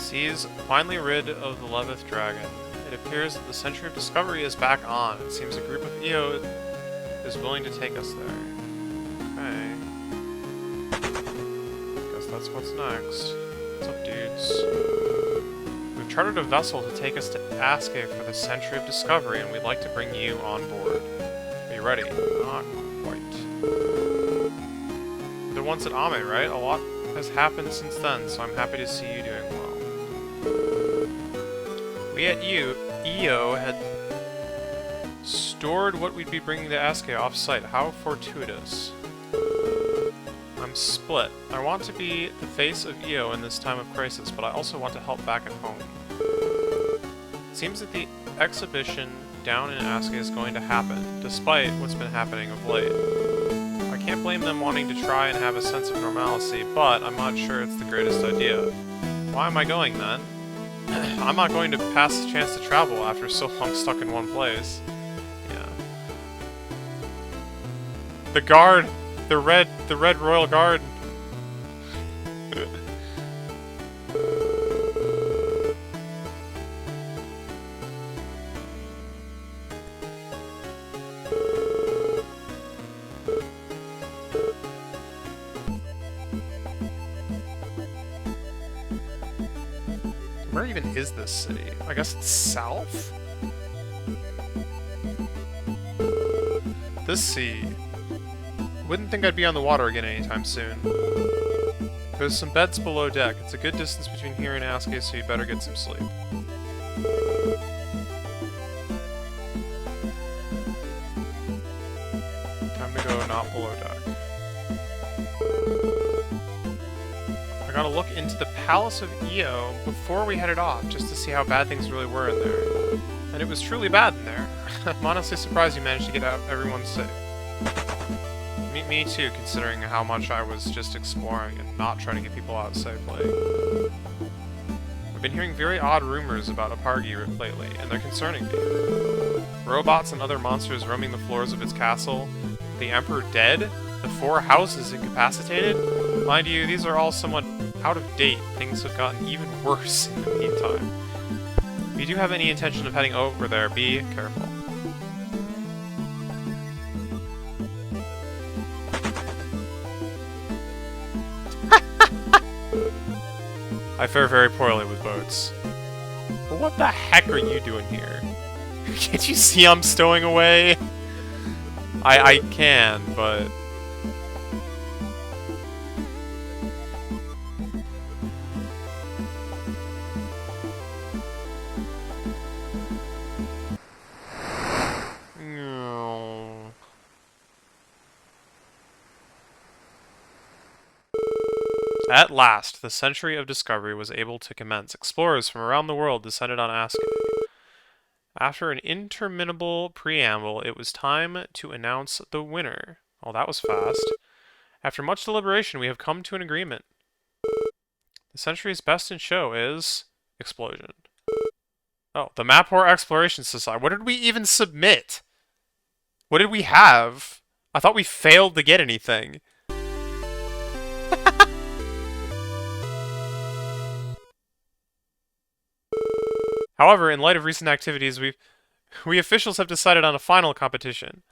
Seas finally rid of the Levith dragon. It appears that the Century of Discovery is back on. It seems a group of EO is willing to take us there. Okay. Guess that's what's next. What's up, dudes? We've chartered a vessel to take us to Aske for the Century of Discovery, and we'd like to bring you on board. Are you ready? Not quite. The ones at Ame, right? A lot has happened since then, so I'm happy to see you doing well. We at EO had stored what we'd be bringing to Aske off-site. How fortuitous. I'm split. I want to be the face of EO in this time of crisis, but I also want to help back at home. It seems that the exhibition down in Aske is going to happen, despite what's been happening of late. I can't blame them wanting to try and have a sense of normalcy, but I'm not sure it's the greatest idea. Why am I going then? I'm not going to pass the chance to travel after so long stuck in one place. Yeah. The guard! The red royal guard! Where even is this city? I guess it's south? This sea. Wouldn't think I'd be on the water again anytime soon. There's some beds below deck. It's a good distance between here and Aske, so you better get some sleep. Time to go not below deck. I gotta look into the Palace of EO before we headed off, just to see how bad things really were in there. And it was truly bad in there. I'm honestly surprised you managed to get out everyone safe. Me too, considering how much I was just exploring and not trying to get people out safely. I've been hearing very odd rumors about Apargi lately, and they're concerning me. Robots and other monsters roaming the floors of its castle, the Emperor dead, the 4 houses incapacitated. Mind you, these are all somewhat out of date. Things have gotten even worse in the meantime. If you do have any intention of heading over there, be careful. I fare very poorly with boats. But what the heck are you doing here? Can't you see I'm stowing away? I can, but... At last, the Century of Discovery was able to commence. Explorers from around the world descended on Aske. After an interminable preamble, it was time to announce the winner. Oh, that was fast. After much deliberation, we have come to an agreement. The Century's best in show is... Explosion. Oh, the Mapor Exploration Society. What did we even submit? What did we have? I thought we failed to get anything. However, in light of recent activities, we officials have decided on a final competition.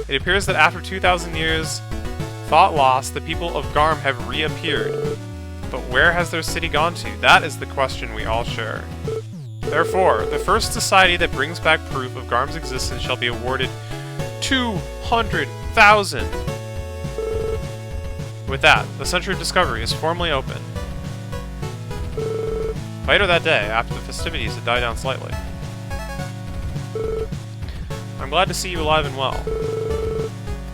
It appears that after 2,000 years, thought lost, the people of Garm have reappeared. But where has their city gone to? That is the question we all share. Therefore, the first society that brings back proof of Garm's existence shall be awarded 200,000! With that, the Century of Discovery is formally open. Later that day, after the festivities had died down slightly. I'm glad to see you alive and well.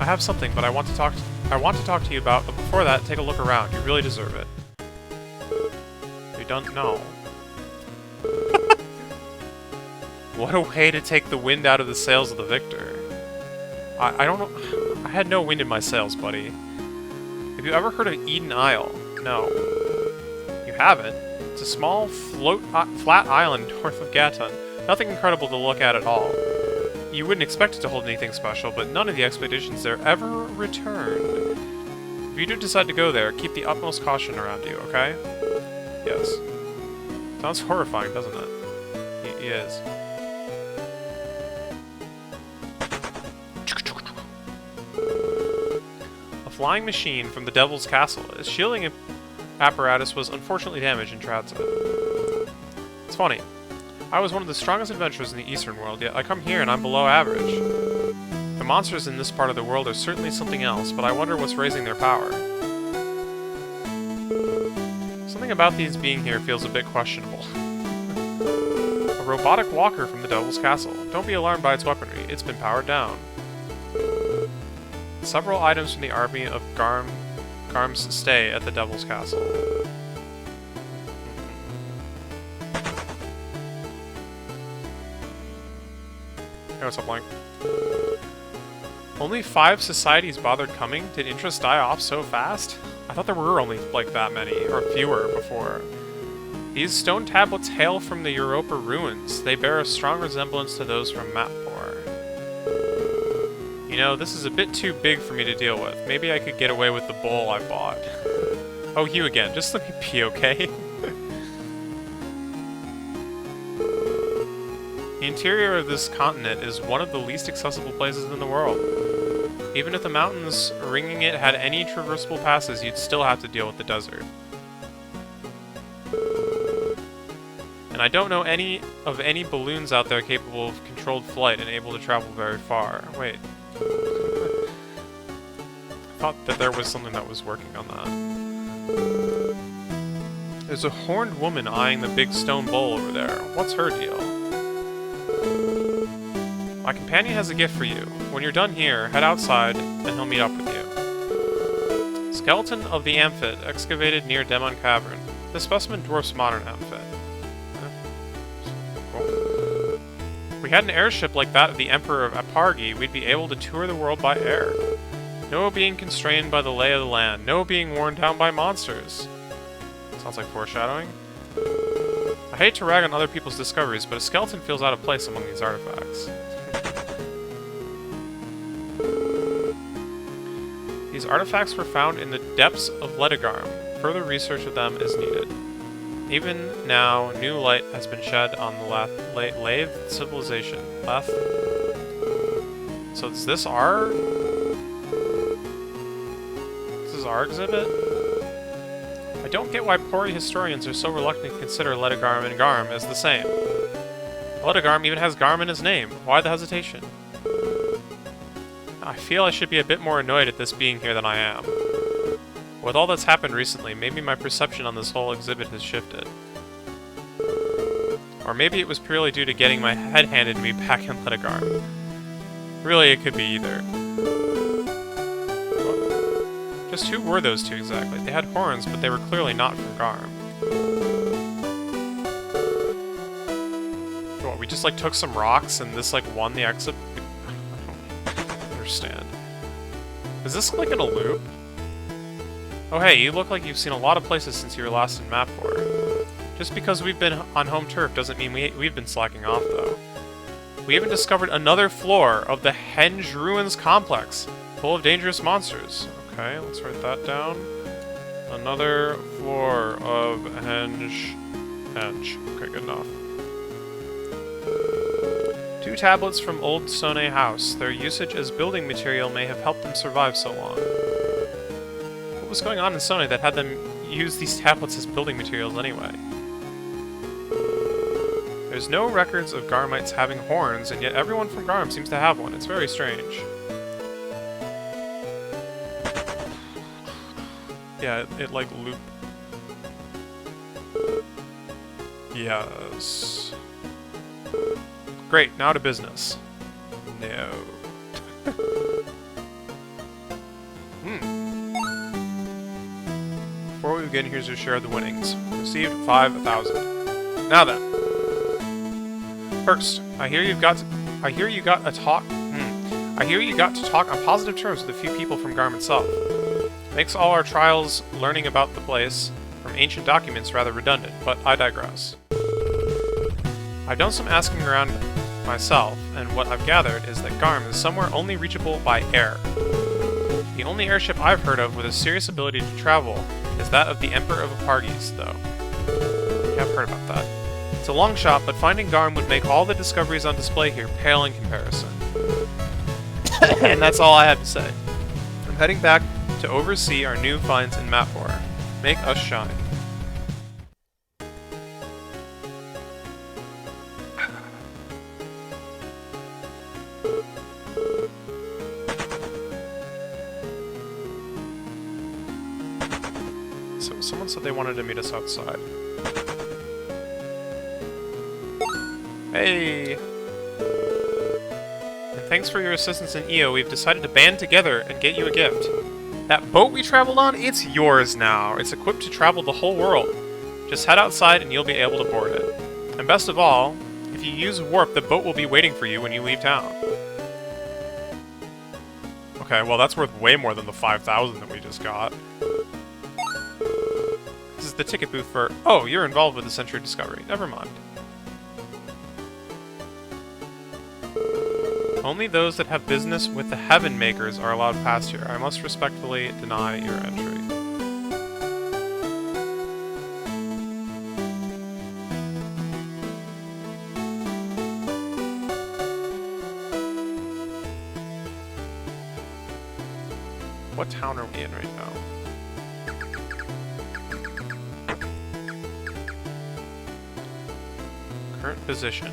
I have something, but I want to talk to you about, but before that, take a look around. You really deserve it. You don't know. What a way to take the wind out of the sails of the victor. I don't know. I had no wind in my sails, buddy. Have you ever heard of Eden Isle? No. You haven't? It's a small, flat island north of Gaton. Nothing incredible to look at all. You wouldn't expect it to hold anything special, but none of the expeditions there ever returned. If you do decide to go there, keep the utmost caution around you, okay? Yes. Sounds horrifying, doesn't it? He is. A flying machine from the Devil's Castle. Its shielding apparatus was unfortunately damaged in transit. It's funny. I was one of the strongest adventurers in the Eastern world, yet I come here and I'm below average. The monsters in this part of the world are certainly something else, but I wonder what's raising their power. Something about these being here feels a bit questionable. A robotic walker from the Devil's Castle. Don't be alarmed by its weaponry, it's been powered down. Several items from the army of Garm's stay at the Devil's Castle. Hey, what's up, Blank? Only 5 societies bothered coming? Did interest die off so fast? I thought there were only, like, that many, or fewer, before. These stone tablets hail from the Europa ruins. They bear a strong resemblance to those from Mappor. You know, this is a bit too big for me to deal with. Maybe I could get away with the bowl I bought. Oh, you again. Just let me be, okay? The interior of this continent is one of the least accessible places in the world. Even if the mountains ringing it had any traversable passes, you'd still have to deal with the desert. And I don't know any balloons out there capable of controlled flight and able to travel very far. Wait. I thought that there was something that was working on that. There's a horned woman eyeing the big stone bowl over there. What's her deal? My companion has a gift for you. When you're done here, head outside, and he'll meet up with you. Skeleton of the Amphit, excavated near Demon Cavern. This specimen dwarfs modern Amphit. Cool. If we had an airship like that of the Emperor of Apargi, we'd be able to tour the world by air. No being constrained by the lay of the land. No being worn down by monsters. Sounds like foreshadowing. I hate to rag on other people's discoveries, but a skeleton feels out of place among these artifacts. These artifacts were found in the depths of Ledagarm. Further research of them is needed. Even now, new light has been shed on the Lathe civilization. Lath? So is this our... This is our exhibit? I don't get why Pori historians are so reluctant to consider Ledagarm and Garm as the same. Ledagarm even has Garm in his name. Why the hesitation? I feel I should be a bit more annoyed at this being here than I am. With all that's happened recently, maybe my perception on this whole exhibit has shifted. Or maybe it was purely due to getting my head handed to me back in Ledagarm. Really, it could be either. Just who were those two exactly? They had horns, but they were clearly not from Garm. What, we just like took some rocks and this like won the exhibit? Understand. Is this like in a loop? Oh hey, you look like you've seen a lot of places since you were last in Mappor. Just because we've been on home turf doesn't mean we've been slacking off, though. We even discovered another floor of the Henge Ruins complex, full of dangerous monsters. Okay, let's write that down. Another floor of Henge. Okay, good enough. 2 tablets from Old Sone House. Their usage as building material may have helped them survive so long. What was going on in Sone that had them use these tablets as building materials anyway? There's no records of Garmites having horns, and yet everyone from Garm seems to have one. It's very strange. Yeah, it like loop. Yes. Great, now to business. No. Before we begin, here's your share of the winnings. Received 5,000. Now then. First, I hear you got to talk on positive terms with a few people from Garm itself. Makes all our trials learning about the place from ancient documents rather redundant, but I digress. I've done some asking around myself, and what I've gathered is that Garm is somewhere only reachable by air. The only airship I've heard of with a serious ability to travel is that of the Emperor of Apargis, though. Yeah, I've heard about that. It's a long shot, but finding Garm would make all the discoveries on display here pale in comparison. And that's all I have to say. I'm heading back to oversee our new finds in Mapor. Make us shine. So someone said they wanted to meet us outside. Hey! And thanks for your assistance in EO, we've decided to band together and get you a gift. That boat we traveled on, it's yours now. It's equipped to travel the whole world. Just head outside and you'll be able to board it. And best of all, if you use warp, the boat will be waiting for you when you leave town. Okay, well that's worth way more than the 5,000 that we just got. This is the ticket booth for... Oh, you're involved with the Century Discovery. Never mind. Only those that have business with the Heaven Makers are allowed past here. I must respectfully deny your entry. What town are we in right now? Current position.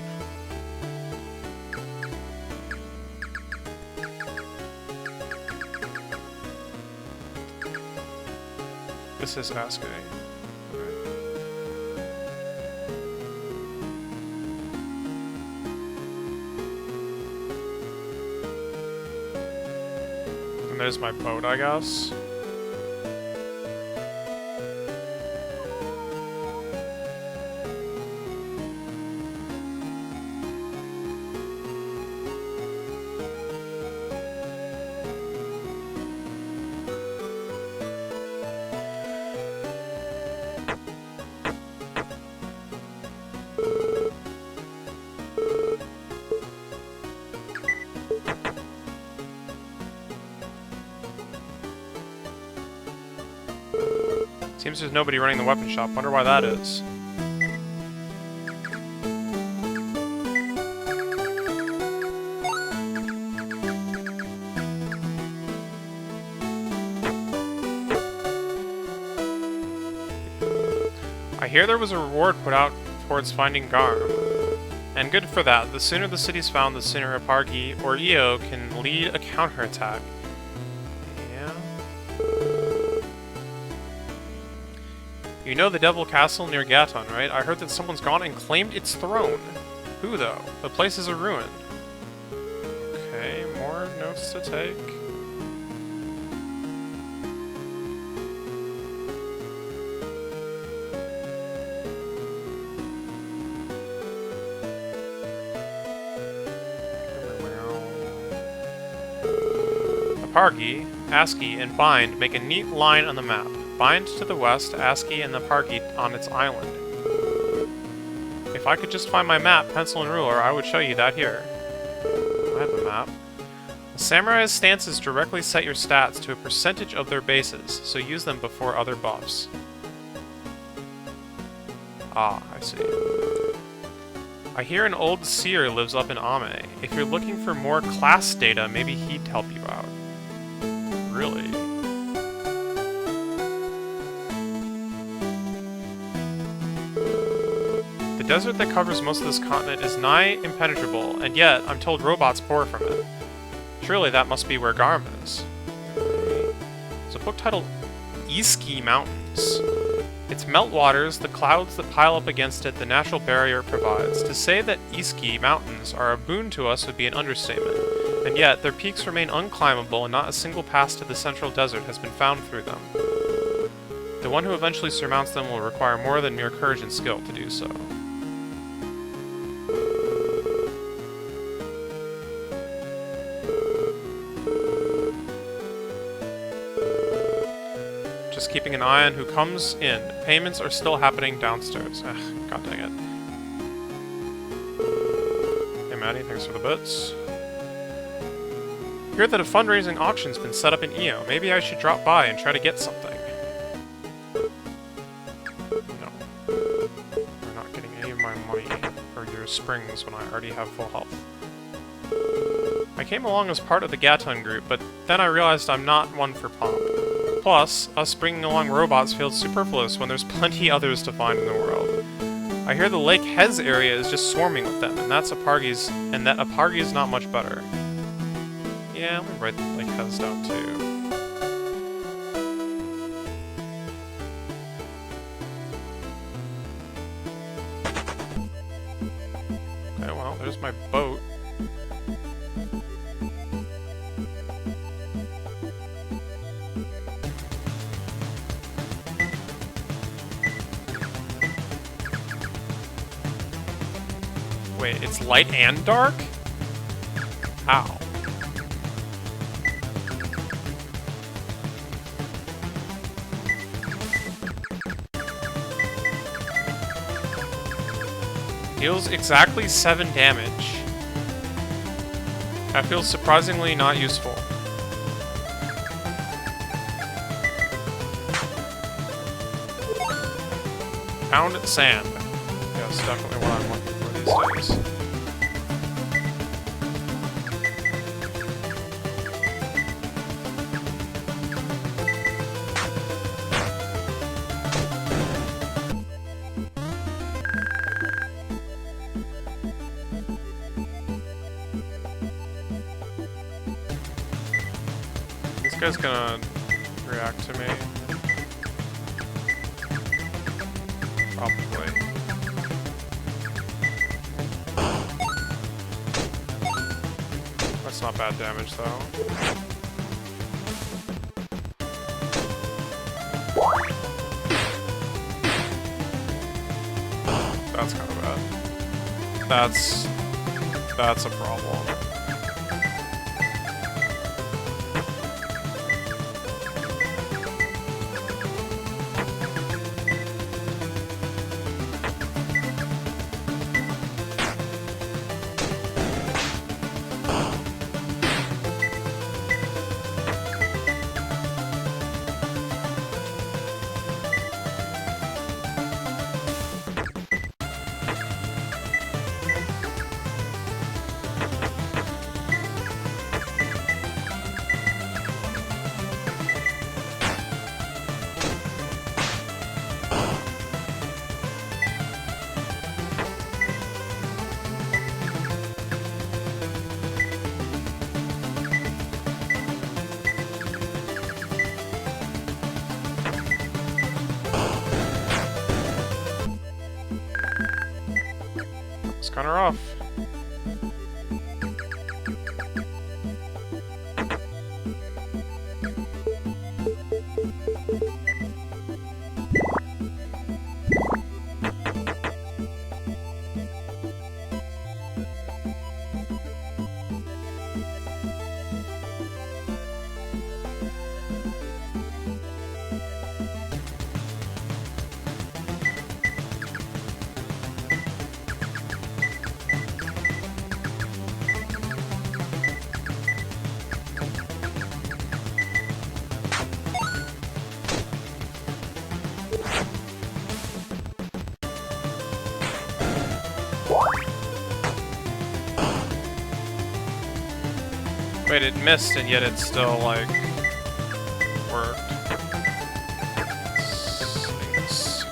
This is asking. Okay. And there's my boat, I guess. Seems there's nobody running the weapon shop. Wonder why that is. I hear there was a reward put out towards finding Garm. And good for that. The sooner the city's found, the sooner Hapagi or EO can lead a counterattack. You know the Devil Castle near Gaton, right? I heard that someone's gone and claimed its throne. Who, though? The place is a ruin. Okay, more notes to take. Hapagi, ASCII, and Bind make a neat line on the map. Bind to the west, ASCII, and the Hapagi on its island. If I could just find my map, pencil, and ruler, I would show you that here. I have a map. The Samurai's stances directly set your stats to a percentage of their bases, so use them before other buffs. Ah, I see. I hear an old seer lives up in Ame. If you're looking for more class data, maybe he'd help you out. Really? The desert that covers most of this continent is nigh impenetrable, and yet I'm told robots pour from it. Surely that must be where Garm is. There's a book titled Iski Mountains. Its meltwaters, the clouds that pile up against it, the natural barrier it provides. To say that Iski Mountains are a boon to us would be an understatement, and yet their peaks remain unclimbable and not a single pass to the central desert has been found through them. The one who eventually surmounts them will require more than mere courage and skill to do so. Just keeping an eye on who comes in. Payments are still happening downstairs. Ugh, god dang it. Hey Maddie, thanks for the bits. Hear that a fundraising auction's been set up in EO. Maybe I should drop by and try to get something. No. near springs when I already have full health. I came along as part of the Gaton group, but then I realized I'm not one for pomp. Plus, us bringing along robots feels superfluous when there's plenty others to find in the world. I hear the Lake Hez area is just swarming with them, and that Apargi is not much better. Yeah, let me write Lake Hez down too. Okay, well, there's my boat. Wait, it's light and dark? How? Deals exactly 7 damage. That feels surprisingly not useful. Pound sand. Yes, definitely what I'm looking for these days. This guy's gonna react to me. Probably. That's not bad damage, though. That's kind of bad. That's a problem. It's kind of rough. Wait, it missed and yet it still, like, worked. Stinks.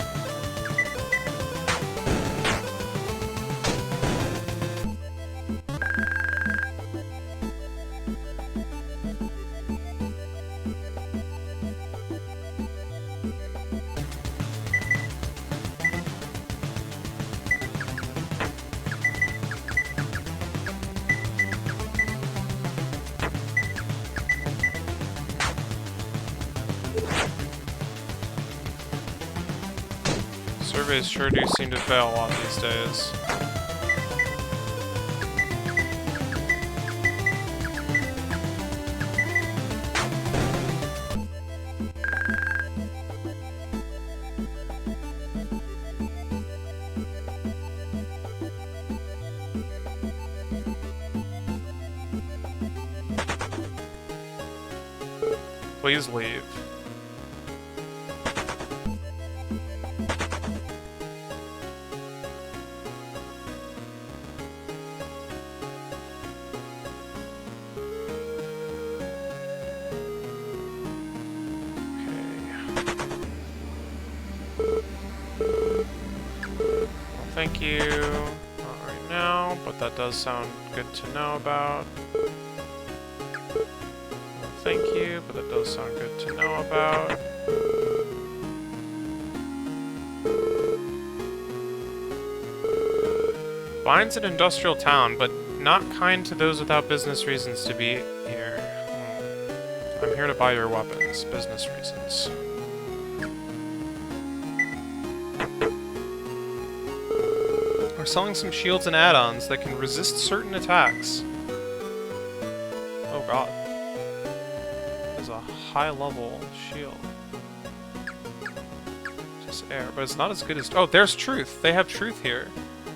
Surveys sure do seem to fail a lot these days. Please leave. thank you. Not right now, but that does sound good to know about. No, thank you, but that does sound good to know about. Vine's an industrial town, but not kind to those without business reasons to be here. I'm here to buy your weapons. Business reasons. We're selling some shields and add-ons that can resist certain attacks. Oh god. There's a high-level shield. Just air, but it's not as good as... Oh, there's truth! They have truth here.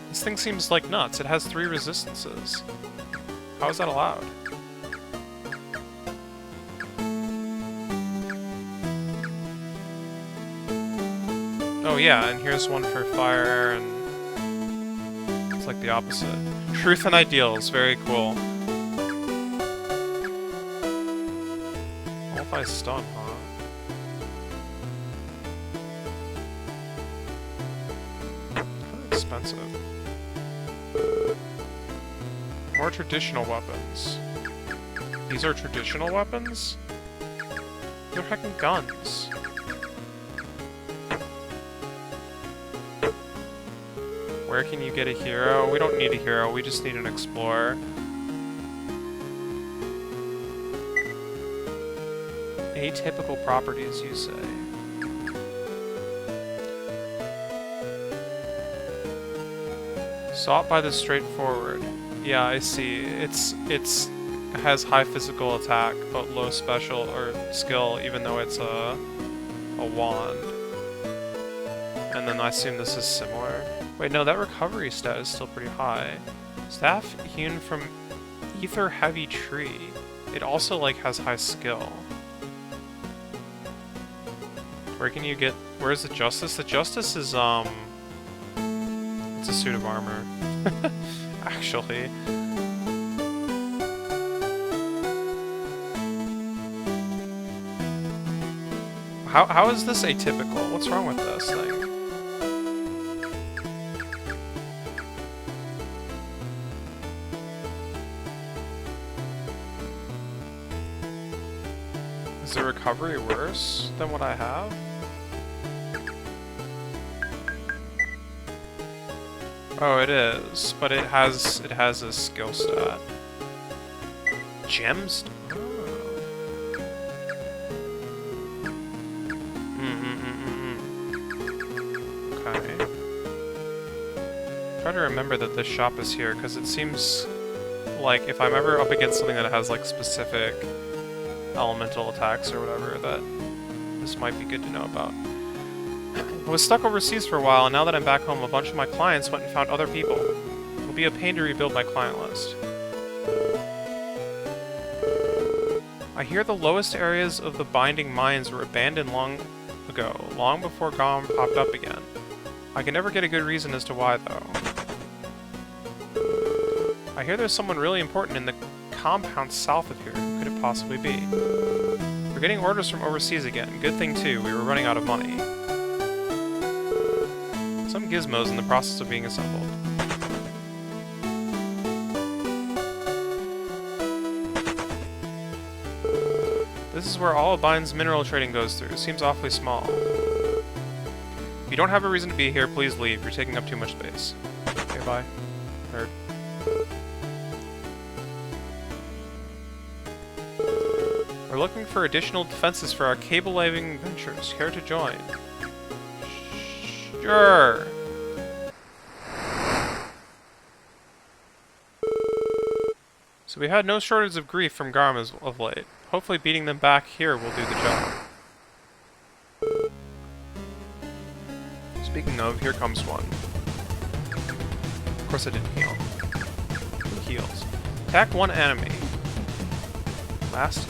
This thing seems like nuts. It has 3 resistances. How is that allowed? Oh yeah, and here's one for fire, and it's like the opposite. Truth and ideals, very cool. What if I stun, huh? Kinda expensive. More traditional weapons. These are traditional weapons? They're heckin' guns. Where can you get a hero? We don't need a hero, we just need an explorer. Atypical properties, you say? Sought by the straightforward. Yeah, I see. It has high physical attack, but low special or skill, even though it's a wand. And then I assume this is similar. Wait, no, that recovery stat is still pretty high. Staff hewn from ether heavy tree. It also like has high skill. Where can you get? Where's the justice? The justice is it's a suit of armor. Actually. How is this atypical? What's wrong with this thing? Is the recovery worse than what I have? Oh, it is, but it has a skill stat. Gems? Okay. Try to remember that this shop is here, because it seems like if I'm ever up against something that has like specific elemental attacks or whatever, that this might be good to know about. I was stuck overseas for a while, and now that I'm back home, a bunch of my clients went and found other people. It'll be a pain to rebuild my client list. I hear the lowest areas of the Binding Mines were abandoned long ago, long before Garm popped up again. I can never get a good reason as to why, though. I hear there's someone really important in the compound south of here. Who could it possibly be? We're getting orders from overseas again. Good thing, too. We were running out of money. Some gizmos in the process of being assembled. This is where all of Bind's mineral trading goes through. Seems awfully small. If you don't have a reason to be here, please leave. You're taking up too much space. Okay, bye. Heard. We're looking for additional defenses for our cable-laving ventures. Care to join? Sure. So we had no shortage of grief from Garm of late. Hopefully beating them back here will do the job. Speaking of, here comes one. Of course I didn't heal. Who heals? Attack one enemy. Last.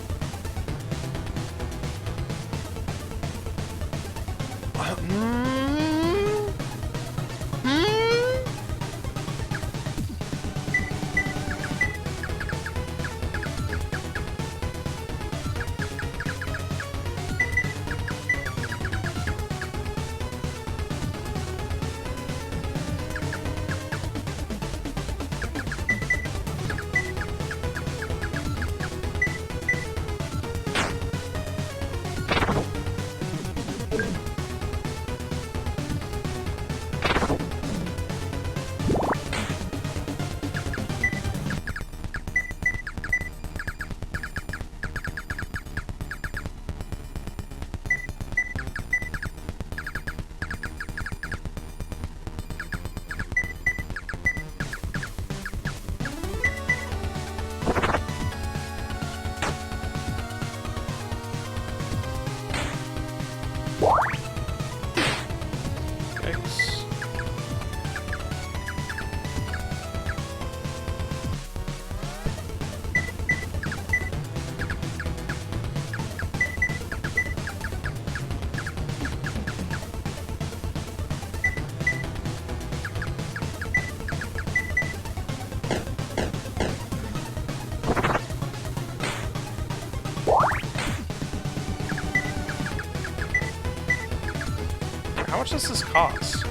How much does this cost?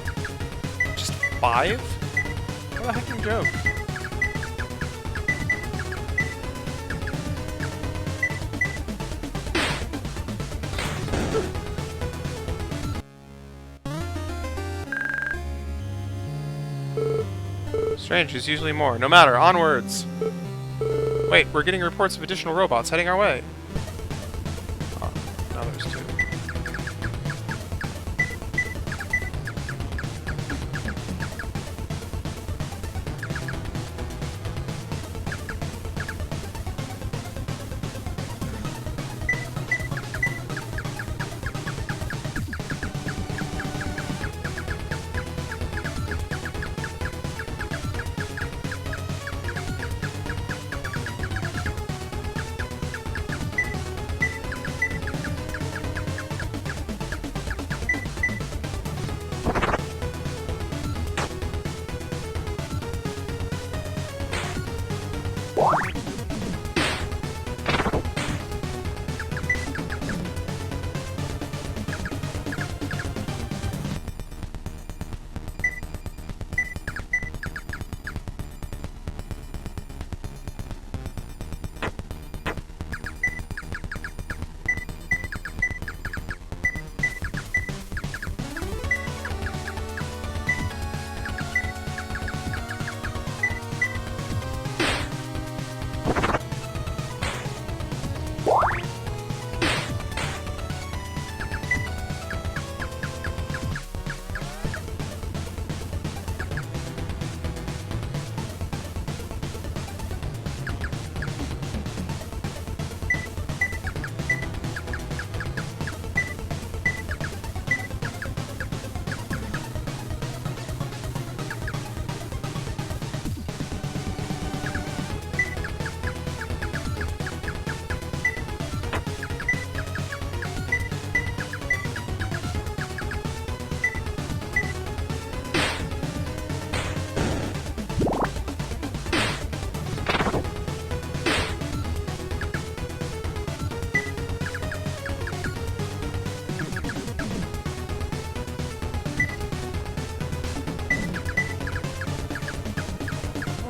Just 5? What a heckin' joke. Strange, there's usually more. No matter, onwards! Wait, we're getting reports of additional robots heading our way. Oh, now there's 2.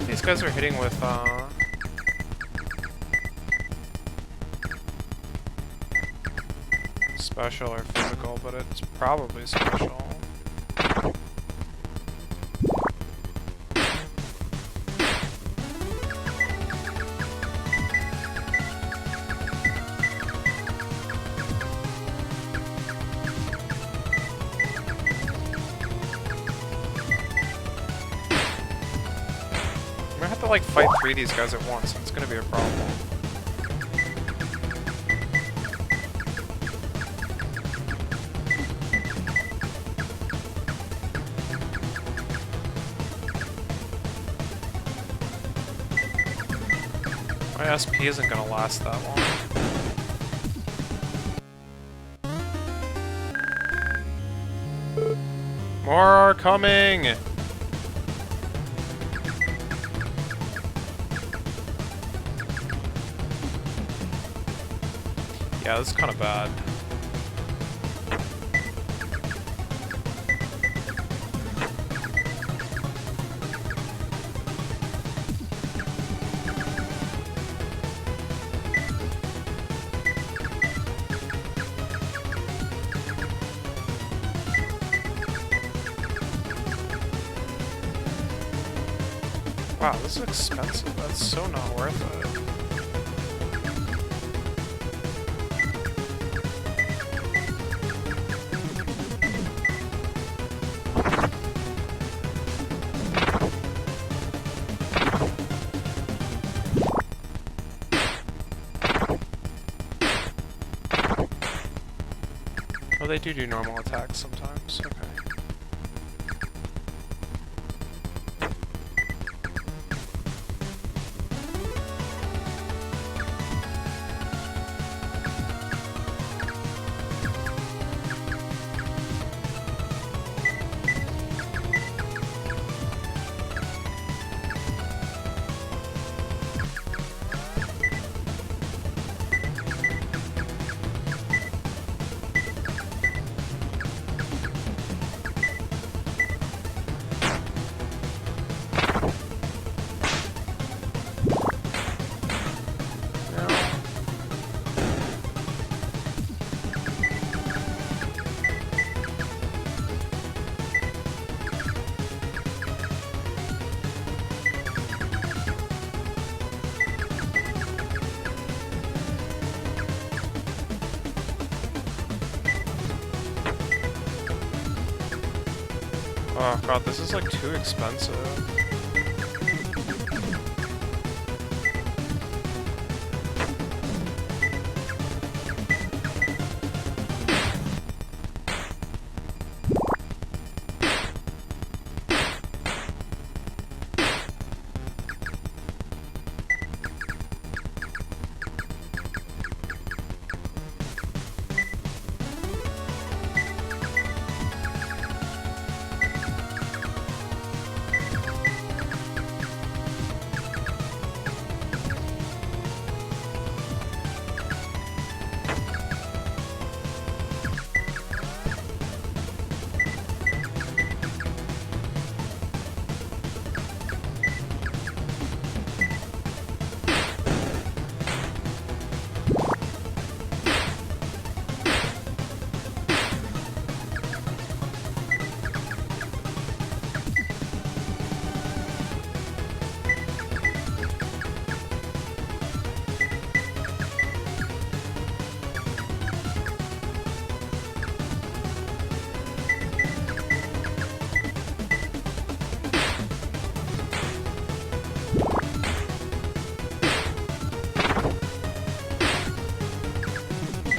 These guys are hitting with, special or physical, but it's probably special. I'm gonna have to like fight 3 of these guys at once, and it's gonna be a problem. My SP isn't gonna last that long. More are coming! Yeah, this is kind of bad. Wow, this is expensive. That's so not worth it. Oh, they do normal attacks sometimes. Okay. Oh god, this is like too expensive.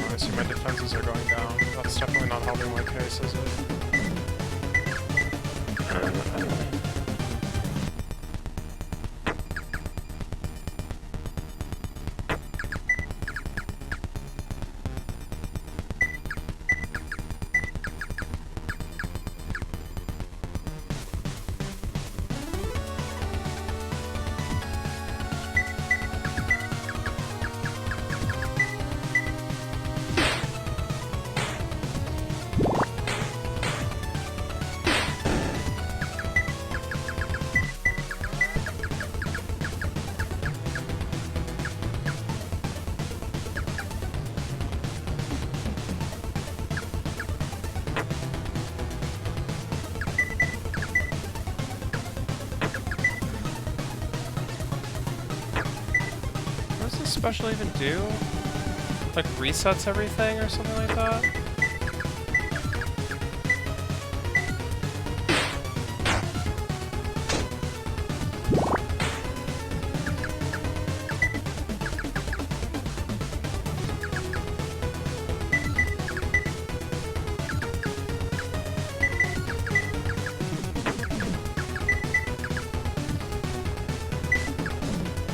I see my defenses are going down. That's definitely not helping my case, is it? What does this special even do? Like resets everything or something like that?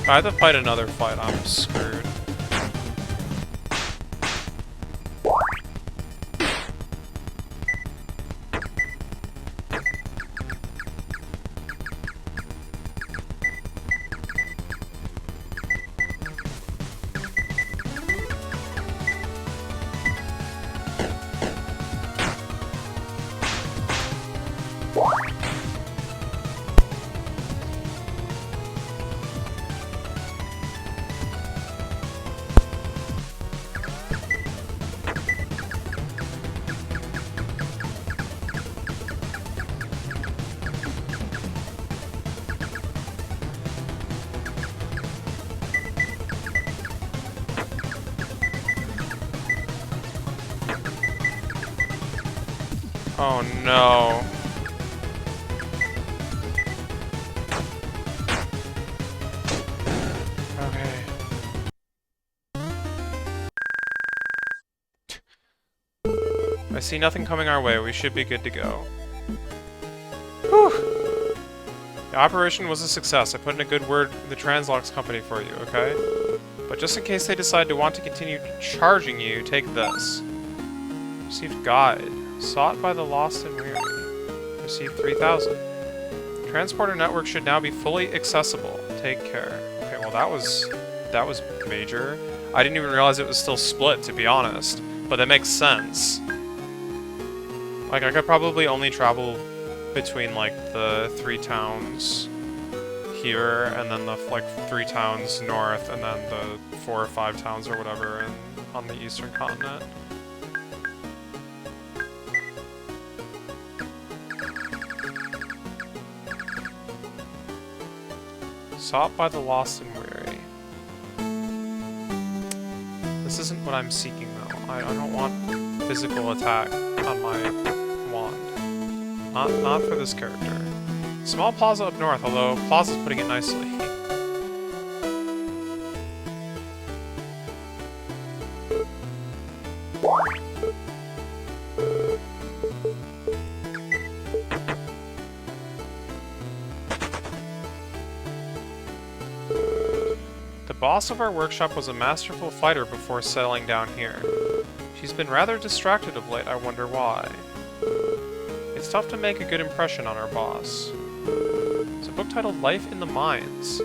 If I have to fight another fight, I'm screwed. Oh no. Okay. I see nothing coming our way. We should be good to go. Whew. The operation was a success. I put in a good word with the Translox company for you, okay? But just in case they decide to want to continue charging you, take this. Received guide. Sought by the lost and weary. Received 3,000. Transporter network should now be fully accessible. Take care. Okay, well that was major. I didn't even realize it was still split, to be honest. But that makes sense. Like, I could probably only travel between, like, the 3 towns here, and then the, like, 3 towns north, and then the 4 or 5 towns or whatever on the eastern continent. Sought by the lost and weary. This isn't what I'm seeking, though. I don't want physical attack on my wand. Not for this character. Small plaza up north, although Plaza's putting it nicely. The boss of our workshop was a masterful fighter before settling down here. She's been rather distracted of late, I wonder why. It's tough to make a good impression on our boss. It's a book titled Life in the Mines.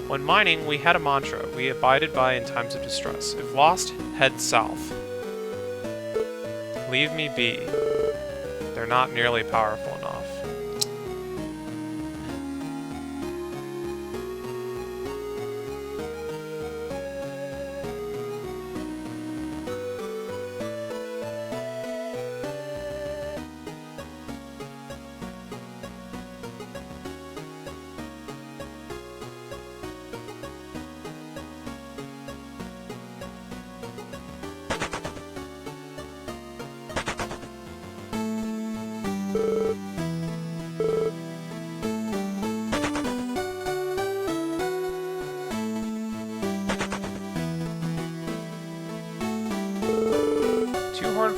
When mining, we had a mantra we abided by in times of distress. If lost, head south. Leave me be. They're not nearly powerful enough.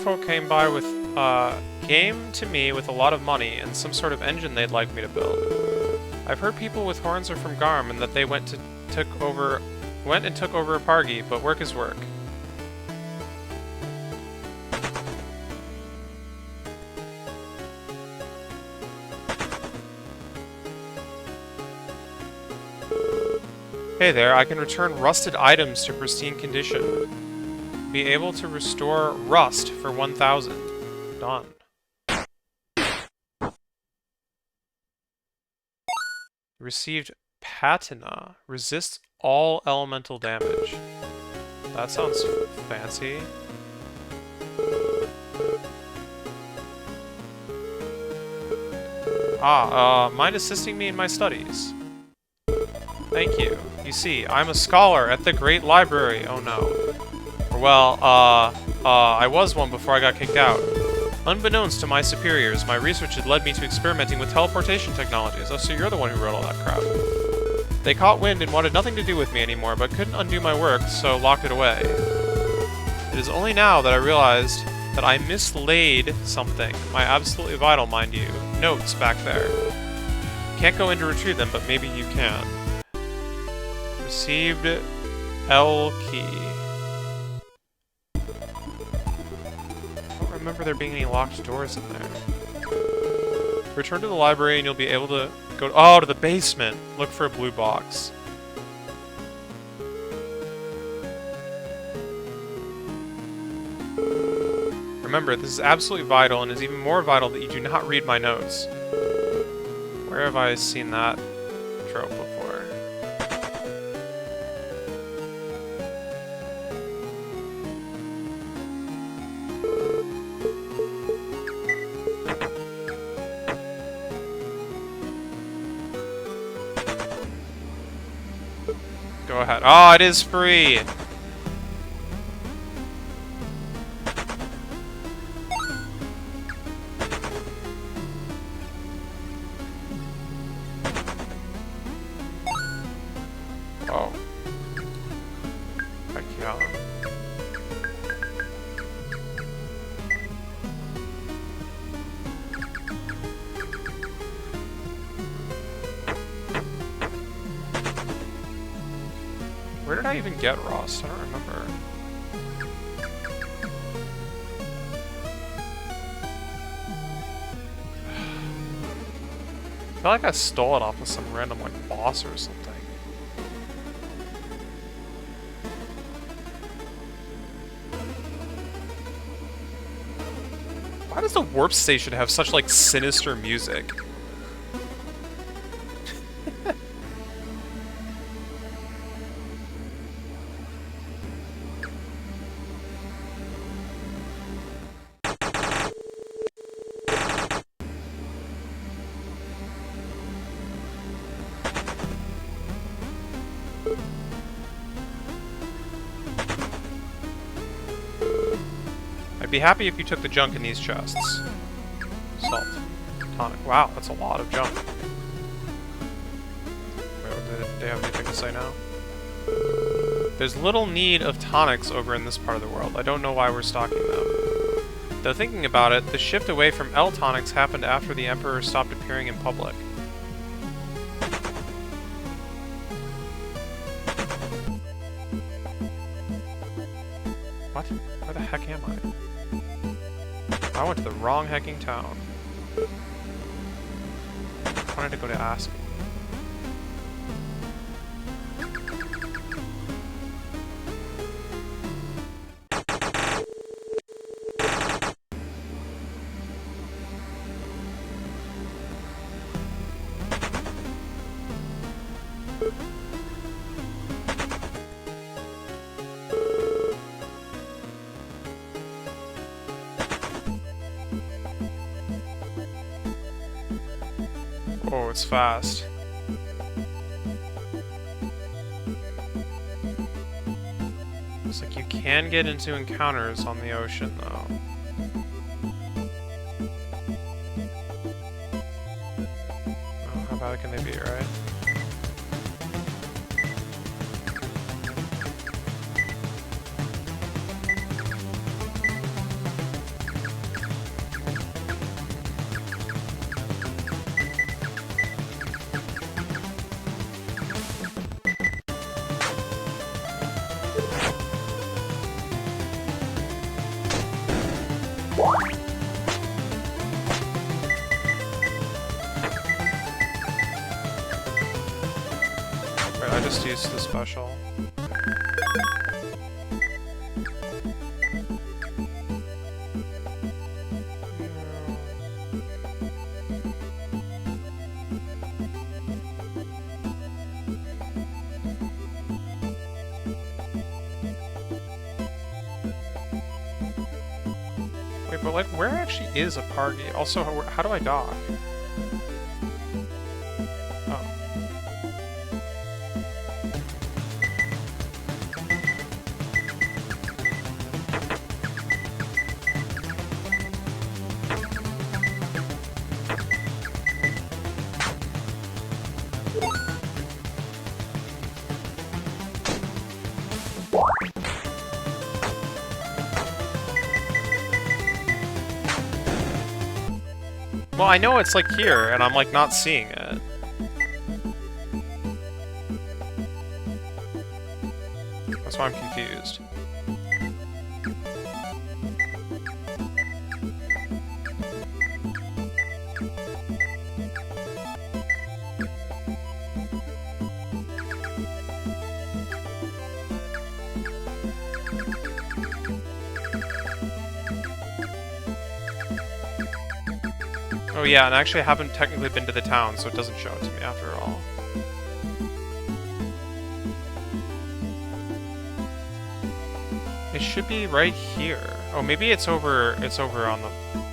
Folk came to me with a lot of money and some sort of engine they'd like me to build. I've heard people with horns are from Garm and that they went and took over a Pargi, but work is work. Hey there, I can return rusted items to pristine condition. Be able to restore rust for 1,000. Done. Received patina. Resists all elemental damage. That sounds fancy. Mind assisting me in my studies? Thank you. You see, I'm a scholar at the Great Library. Oh no. Well, I was one before I got kicked out. Unbeknownst to my superiors, my research had led me to experimenting with teleportation technologies. Oh, so you're the one who wrote all that crap. They caught wind and wanted nothing to do with me anymore, but couldn't undo my work, so locked it away. It is only now that I realized that I mislaid something. My absolutely vital, mind you. Notes back there. Can't go in to retrieve them, but maybe you can. Received L key. I don't remember there being any locked doors in there. Return to the library and you'll be able to go to the basement. Look for a blue box. Remember, this is absolutely vital and is even more vital that you do not read my notes. Where have I seen that trope before? Go ahead. Oh, it is free! Oh. Heck yeah. Where did I even get rust? I don't remember. I feel like I stole it off of some random, like, boss or something. Why does the warp station have such, like, sinister music? I'd be happy if you took the junk in these chests. Salt. tonic. Wow, that's a lot of junk. Wait, did they have anything to say now? There's little need of tonics over in this part of the world. I don't know why we're stocking them. Though thinking about it, the shift away from L-tonics happened after the Emperor stopped appearing in public. What? Where the heck am I? I went to the wrong hecking town. I wanted to go to Aski. Oh, it's fast. Looks like you can get into encounters on the ocean, though. Oh, how bad can they be, right? I just used the special. Wait, but like, where actually is a Pargy? Also, how do I dock? Well, I know it's like here, and I'm like not seeing it. That's why I'm confused. Oh yeah, and actually I haven't technically been to the town, so it doesn't show it to me after all. It should be right here. Oh, maybe it's over on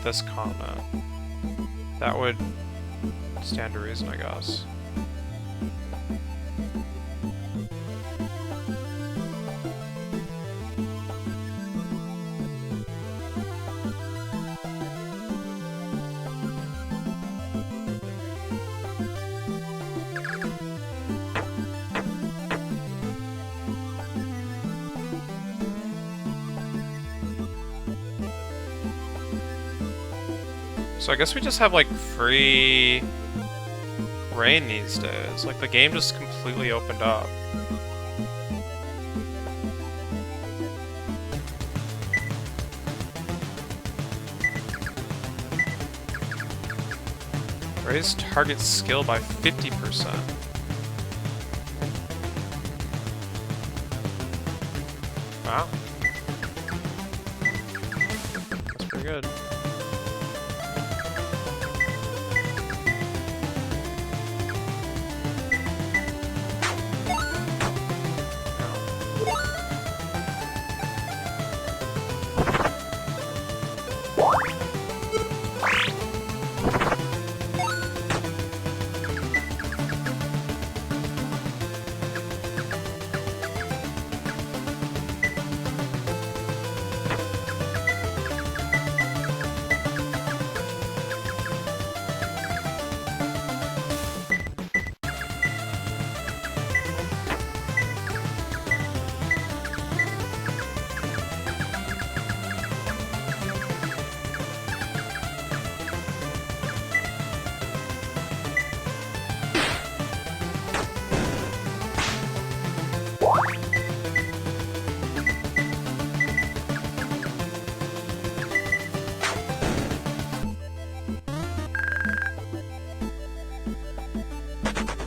this continent. That would stand to reason, I guess. So I guess we just have, like, free reign these days. Like, the game just completely opened up. Raise target skill by 50%. Wow. That's pretty good.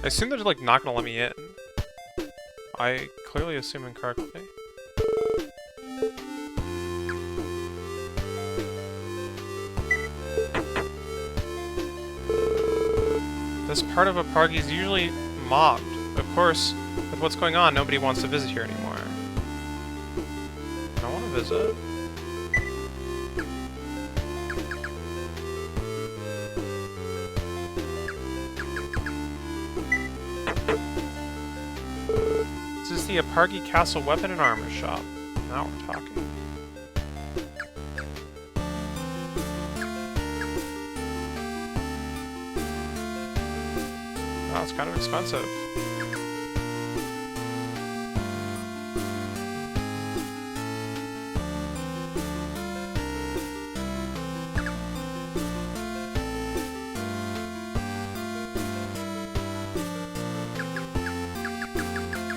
I assume they're like not gonna let me in. I clearly assume incorrectly. This part of Apargi is usually mobbed. Of course, with what's going on, nobody wants to visit here anymore. I want to visit. This is the Apargi Castle Weapon and Armor Shop. Now we're talking. Wow, it's kind of expensive.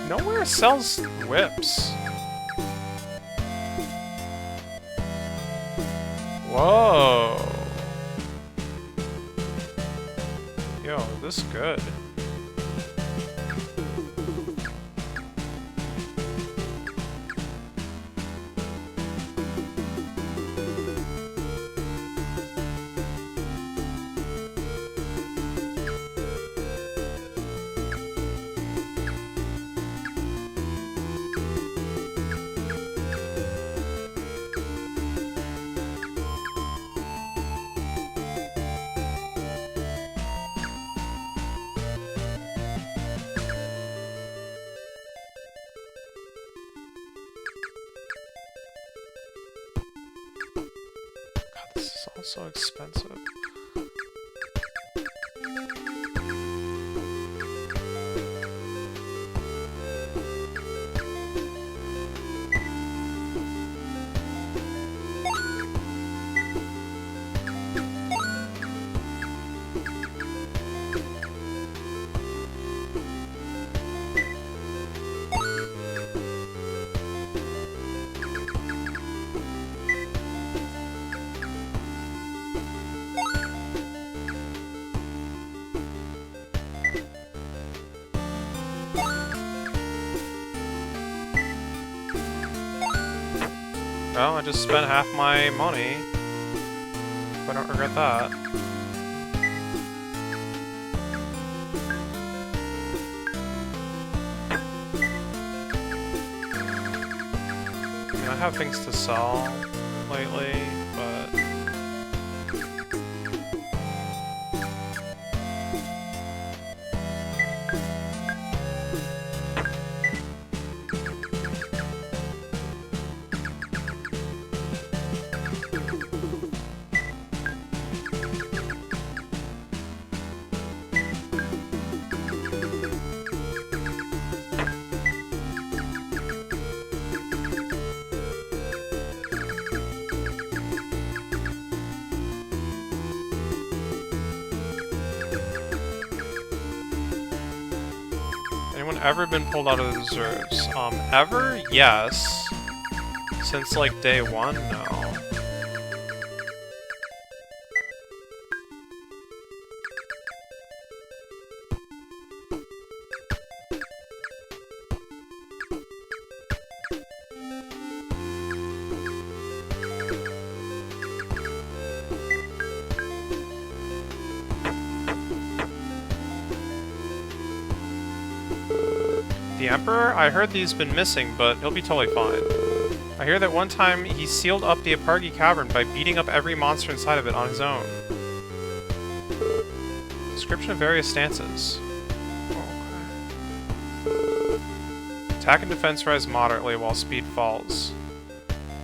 Nowhere sells whips. Whoa. Yo, this is good. This is all so expensive. Well, I just spent half my money. But I don't regret that. I mean, I have things to sell lately, but... Anyone ever been pulled out of the reserves? Ever? Yes. Since, like, day one? No. The Emperor? I heard he's been missing, but he'll be totally fine. I hear that one time he sealed up the Apargi Cavern by beating up every monster inside of it on his own. Description of various stances. Okay. Attack and defense rise moderately while speed falls.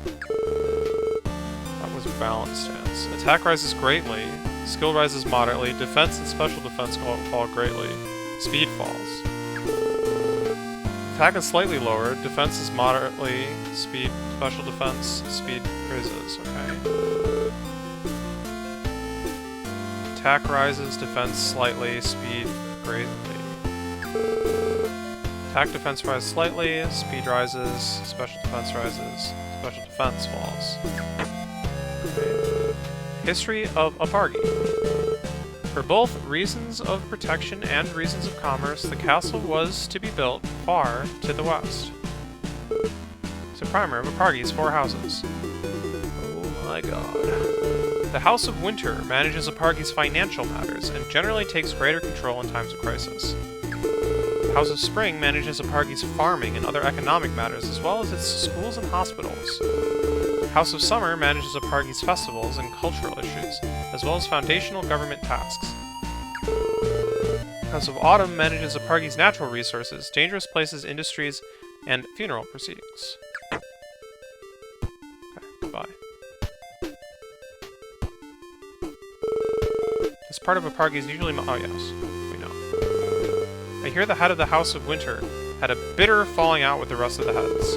That was balance stance. Attack rises greatly. Skill rises moderately. Defense and special defense fall greatly. Speed falls. Attack is slightly lowered, defense is moderately, speed, special defense, speed raises, okay. Attack rises, defense slightly, speed greatly. Attack defense rises slightly, speed rises, special defense rises, special defense falls. Okay. History of Apargi. For both reasons of protection and reasons of commerce, the castle was to be built far to the west. So primer of Apargi's 4 houses. Oh my god. The House of Winter manages Apargi's financial matters and generally takes greater control in times of crisis. The House of Spring manages Apargi's farming and other economic matters, as well as its schools and hospitals. The House of Summer manages Apargi's festivals and cultural issues, as well as foundational government tasks. The House of Autumn manages Apargi's natural resources, dangerous places, industries, and funeral proceedings. Okay, goodbye. This part of Apargi is usually oh yes, we know. I hear the head of the House of Winter had a bitter falling out with the rest of the heads.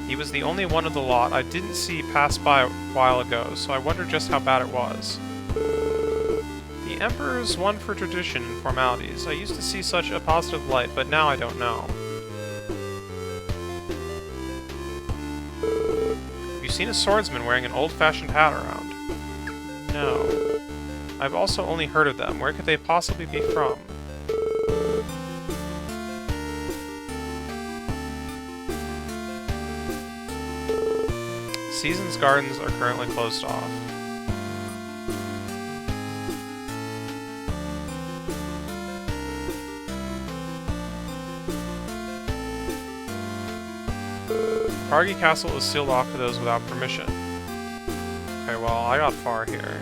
He was the only one of the lot I didn't see pass by a while ago, so I wonder just how bad it was. The Emperor's one for tradition and formalities. I used to see such a positive light, but now I don't know. Have you seen a swordsman wearing an old-fashioned hat around? No. I've also only heard of them. Where could they possibly be from? Seasons Gardens are currently closed off. Apargi Castle is sealed off to those without permission. Okay, well, I got far here.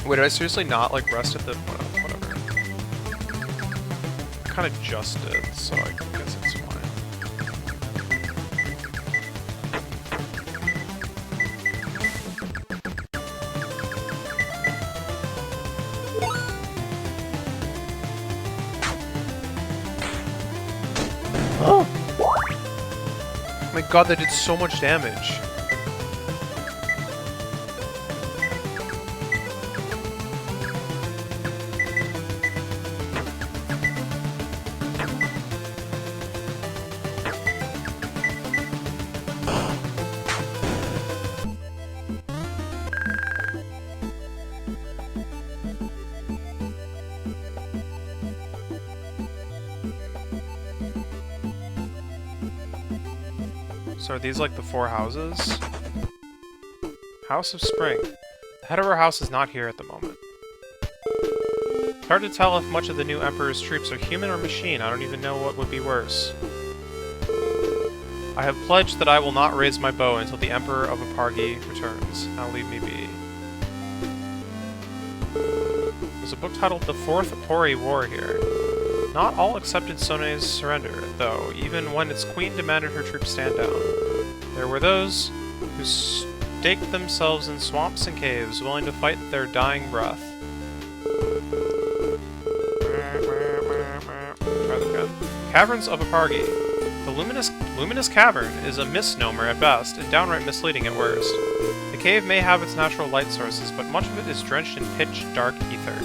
Wait, did I seriously not, like, rest at the... whatever. I kinda just did, so I guess it's fine. Oh my god, that did so much damage. So are these like the 4 houses? House of Spring. The head of our house is not here at the moment. It's hard to tell if much of the new Emperor's troops are human or machine. I don't even know what would be worse. I have pledged that I will not raise my bow until the Emperor of Apargi returns. Now leave me be. There's a book titled The Fourth Apori War here. Not all accepted Sone's surrender, though, even when its queen demanded her troops stand down. There were those who staked themselves in swamps and caves, willing to fight their dying breath. Try the pen. Caverns of Apargi. The luminous cavern is a misnomer at best, and downright misleading at worst. The cave may have its natural light sources, but much of it is drenched in pitch-dark ether.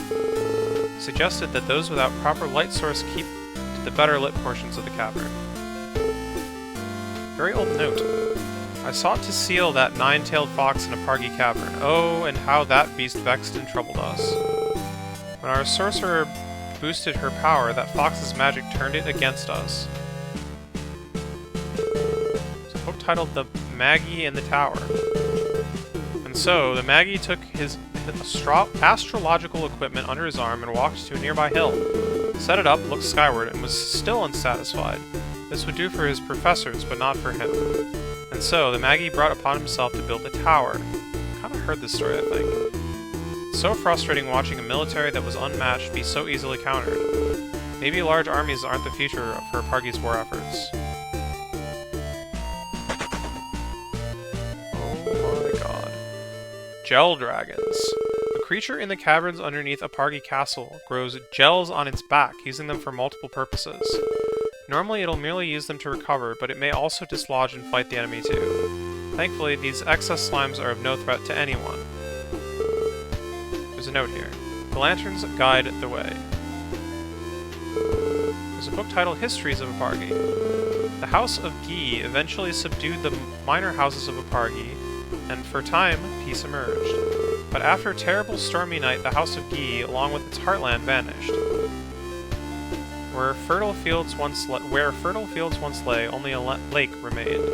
Suggested that those without proper light source keep to the better lit portions of the cavern. Very old note. I sought to seal that 9-tailed fox in Apargi cavern. Oh, and how that beast vexed and troubled us. When our sorcerer boosted her power, that fox's magic turned it against us. It's a book titled The Magi in the Tower. And so, the Magi took his astrological equipment under his arm and walked to a nearby hill, set it up, looked skyward, and was still unsatisfied. This would do for his professors, but not for him. And so, the Magi brought upon himself to build a tower. Kinda heard this story, I think. It's so frustrating watching a military that was unmatched be so easily countered. Maybe large armies aren't the future for Apargi's war efforts. Oh my god. Gel dragons. A creature in the caverns underneath Apargi Castle grows gels on its back, using them for multiple purposes. Normally it'll merely use them to recover, but it may also dislodge and fight the enemy too. Thankfully, these excess slimes are of no threat to anyone. There's a note here. The lanterns guide the way. There's a book titled Histories of Apargi. The House of Gi eventually subdued the minor houses of Apargi, and for a time, peace emerged. But after a terrible stormy night, the House of Gi, along with its heartland, vanished. Where fertile fields once lay, only a lake remained.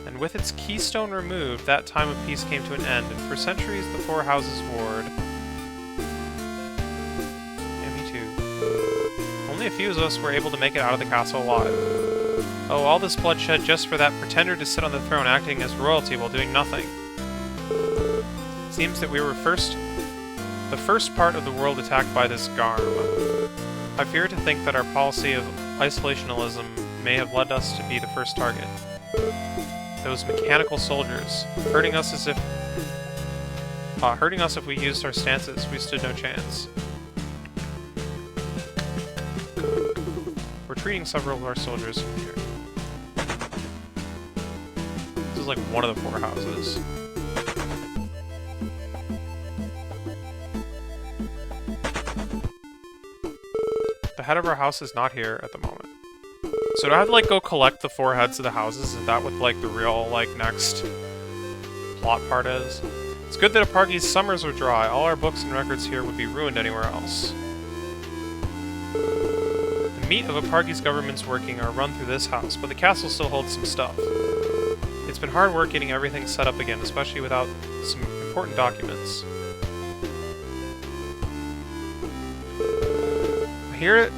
And with its keystone removed, that time of peace came to an end, and for centuries the Four Houses warred. Yeah, me too. Only a few of us were able to make it out of the castle alive. Oh, all this bloodshed just for that pretender to sit on the throne acting as royalty while doing nothing. It seems that we were the first part of the world attacked by this Garm. I fear to think that our policy of isolationism may have led us to be the first target. Those mechanical soldiers, hurting us if we used our stances, we stood no chance. We're treating several of our soldiers from here. This is like one of the Four Houses. The head of our house is not here at the moment. So do I have to, like, go collect the 4 heads of the houses? Is that what, like, the real, like, next plot part is? It's good that Apargi's summers are dry. All our books and records here would be ruined anywhere else. The meat of Apargi's government's working are run through this house, but the castle still holds some stuff. It's been hard work getting everything set up again, especially without some important documents. I hear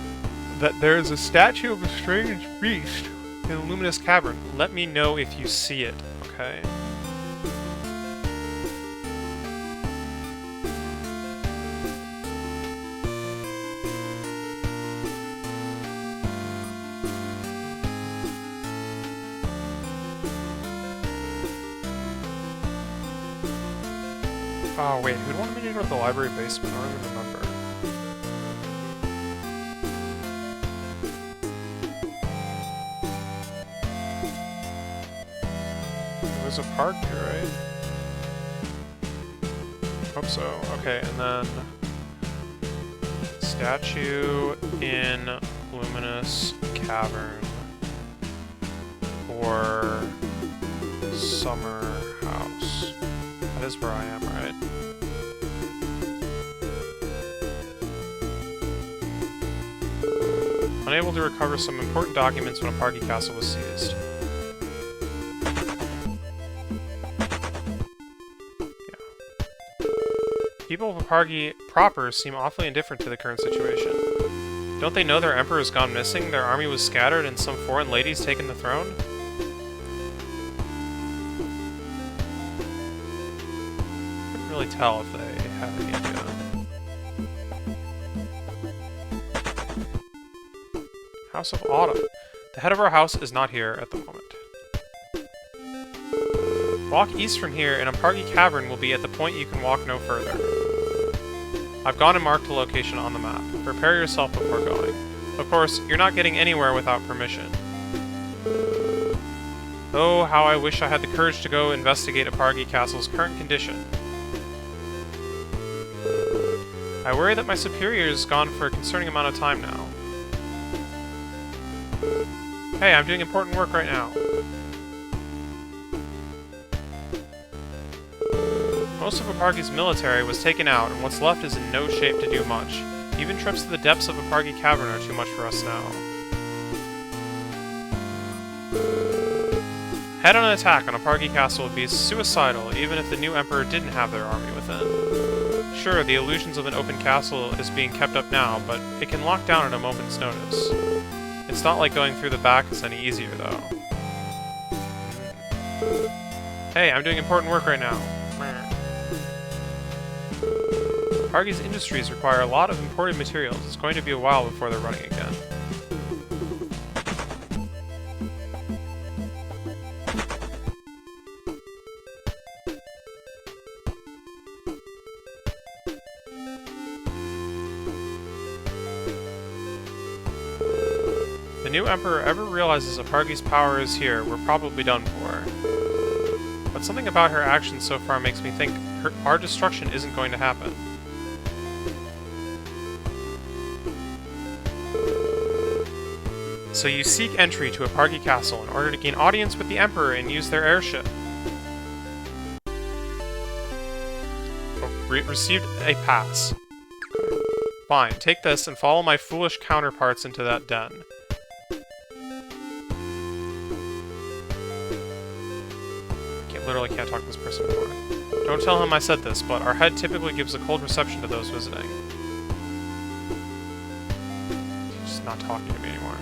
that there is a statue of a strange beast in the luminous cavern. Let me know if you see it, okay? Oh wait, who'd want me to go to the library basement? I don't even remember. There's a park here, right? Hope so. Okay, and then statue in luminous cavern or summer house. That is where I am, right? Unable to recover some important documents when Apargi Castle was seized. People of Apargi proper seem awfully indifferent to the current situation. Don't they know their emperor has gone missing, their army was scattered, and some foreign lady's taken the throne? Couldn't really tell if they had any idea. House of Autumn. The head of our house is not here at the moment. Walk east from here, and Apargi Cavern will be at the point you can walk no further. I've gone and marked the location on the map. Prepare yourself before going. Of course, you're not getting anywhere without permission. Oh, how I wish I had the courage to go investigate Apargi Castle's current condition. I worry that my superior is gone for a concerning amount of time now. Hey, I'm doing important work right now. Most of Apargi's military was taken out, and what's left is in no shape to do much. Even trips to the depths of Apargi Cavern are too much for us now. Head-on attack on Apargi Castle would be suicidal, even if the new Emperor didn't have their army within. Sure, the illusions of an open castle is being kept up now, but it can lock down at a moment's notice. It's not like going through the back is any easier, though. Hey, I'm doing important work right now. Apargi's industries require a lot of imported materials. It's going to be a while before they're running again. If the new Emperor ever realizes Apargi's power is here, we're probably done for. but something about her actions so far makes me think our destruction isn't going to happen. So you seek entry to a Pargy castle in order to gain audience with the Emperor and use their airship. Received a pass. Fine, take this and follow my foolish counterparts into that den. Literally can't talk to this person anymore. Don't tell him I said this, but our head typically gives a cold reception to those visiting. He's just not talking to me anymore.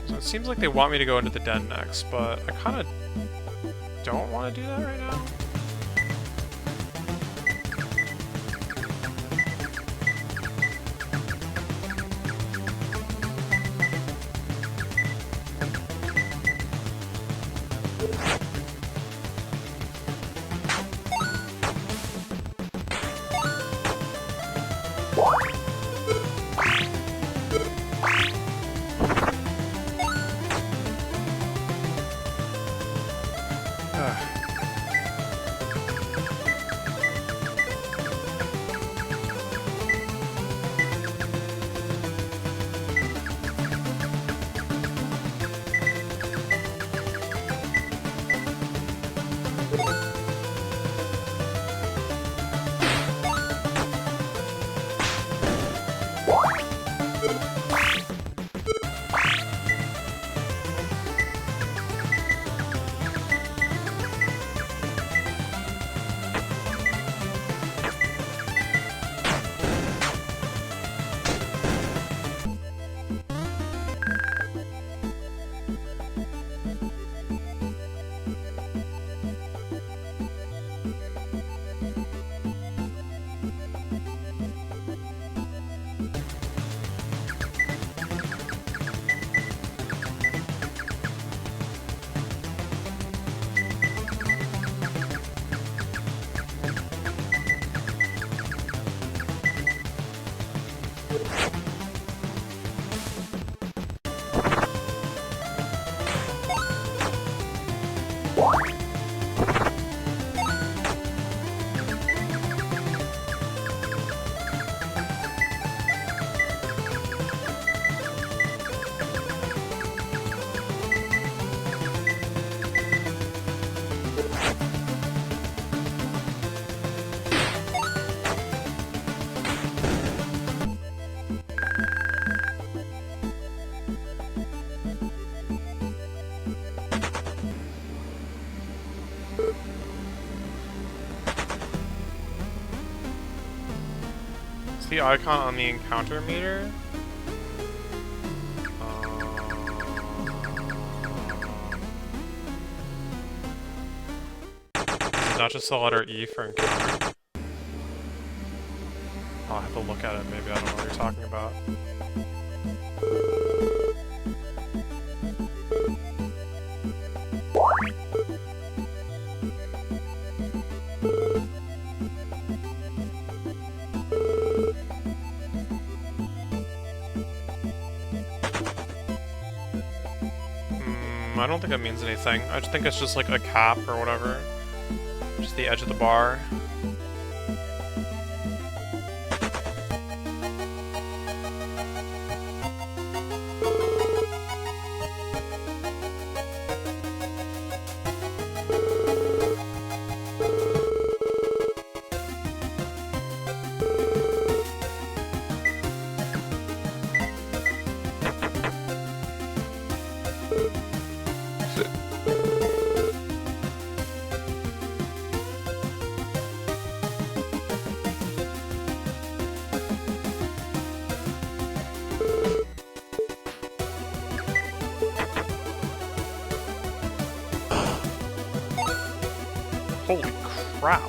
So it seems like they want me to go into the den next, but I kind of don't want to do that right now. The icon on the encounter meter? Is it not just the letter E for encounter? I'll have to look at it, maybe I don't know what you're talking about. I don't think it means anything. I just think it's just like a cap or whatever. Just the edge of the bar. Holy crap.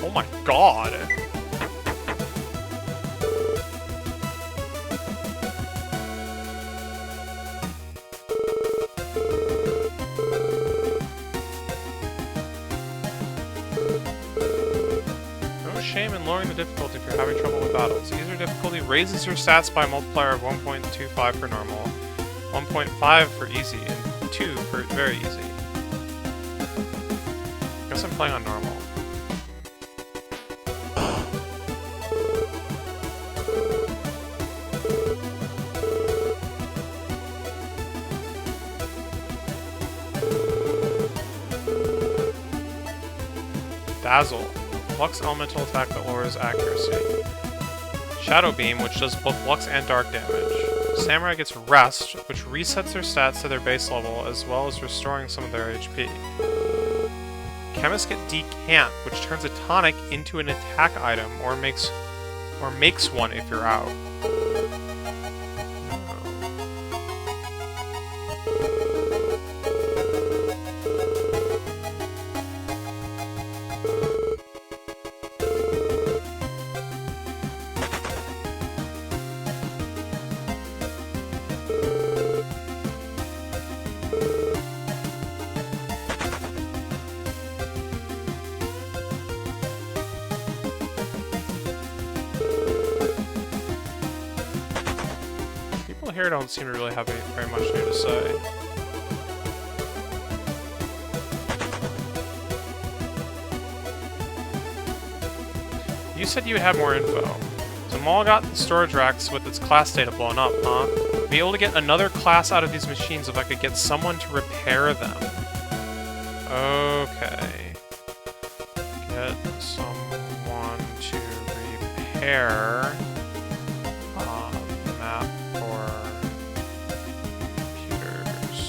Oh my god. Oh shame in lowering the difficulty if you're having trouble with battles. Easier difficulty raises your stats by a multiplier of 1.25 for normal, 1.5 for easy, and 2 for very easy. Guess I'm playing on normal. Dazzle. Lux elemental attack that lowers accuracy. Shadow Beam, which does both Lux and Dark damage. Samurai gets Rest, which resets their stats to their base level, as well as restoring some of their HP. Chemists get Decant, which turns a tonic into an attack item, or makes one if you're out. Here don't seem to really have very much new to say. You said you would have more info. So Maul got the storage racks with its class data blown up, huh? I'd be able to get another class out of these machines if I could get someone to repair them. Okay. Get someone to repair... map for computers.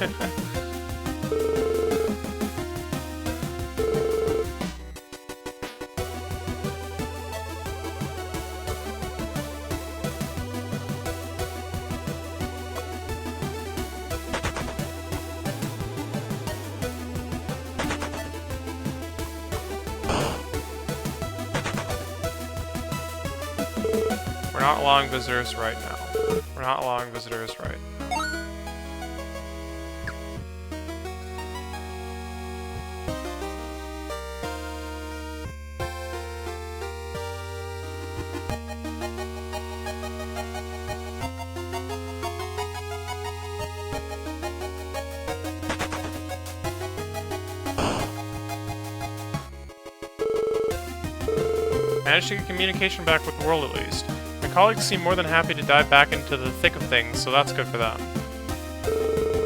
Okay. We're not allowing visitors right now. We're not allowing visitors right now. Managed to get communication back with the world at least. My colleagues seem more than happy to dive back into the thick of things, so that's good for them.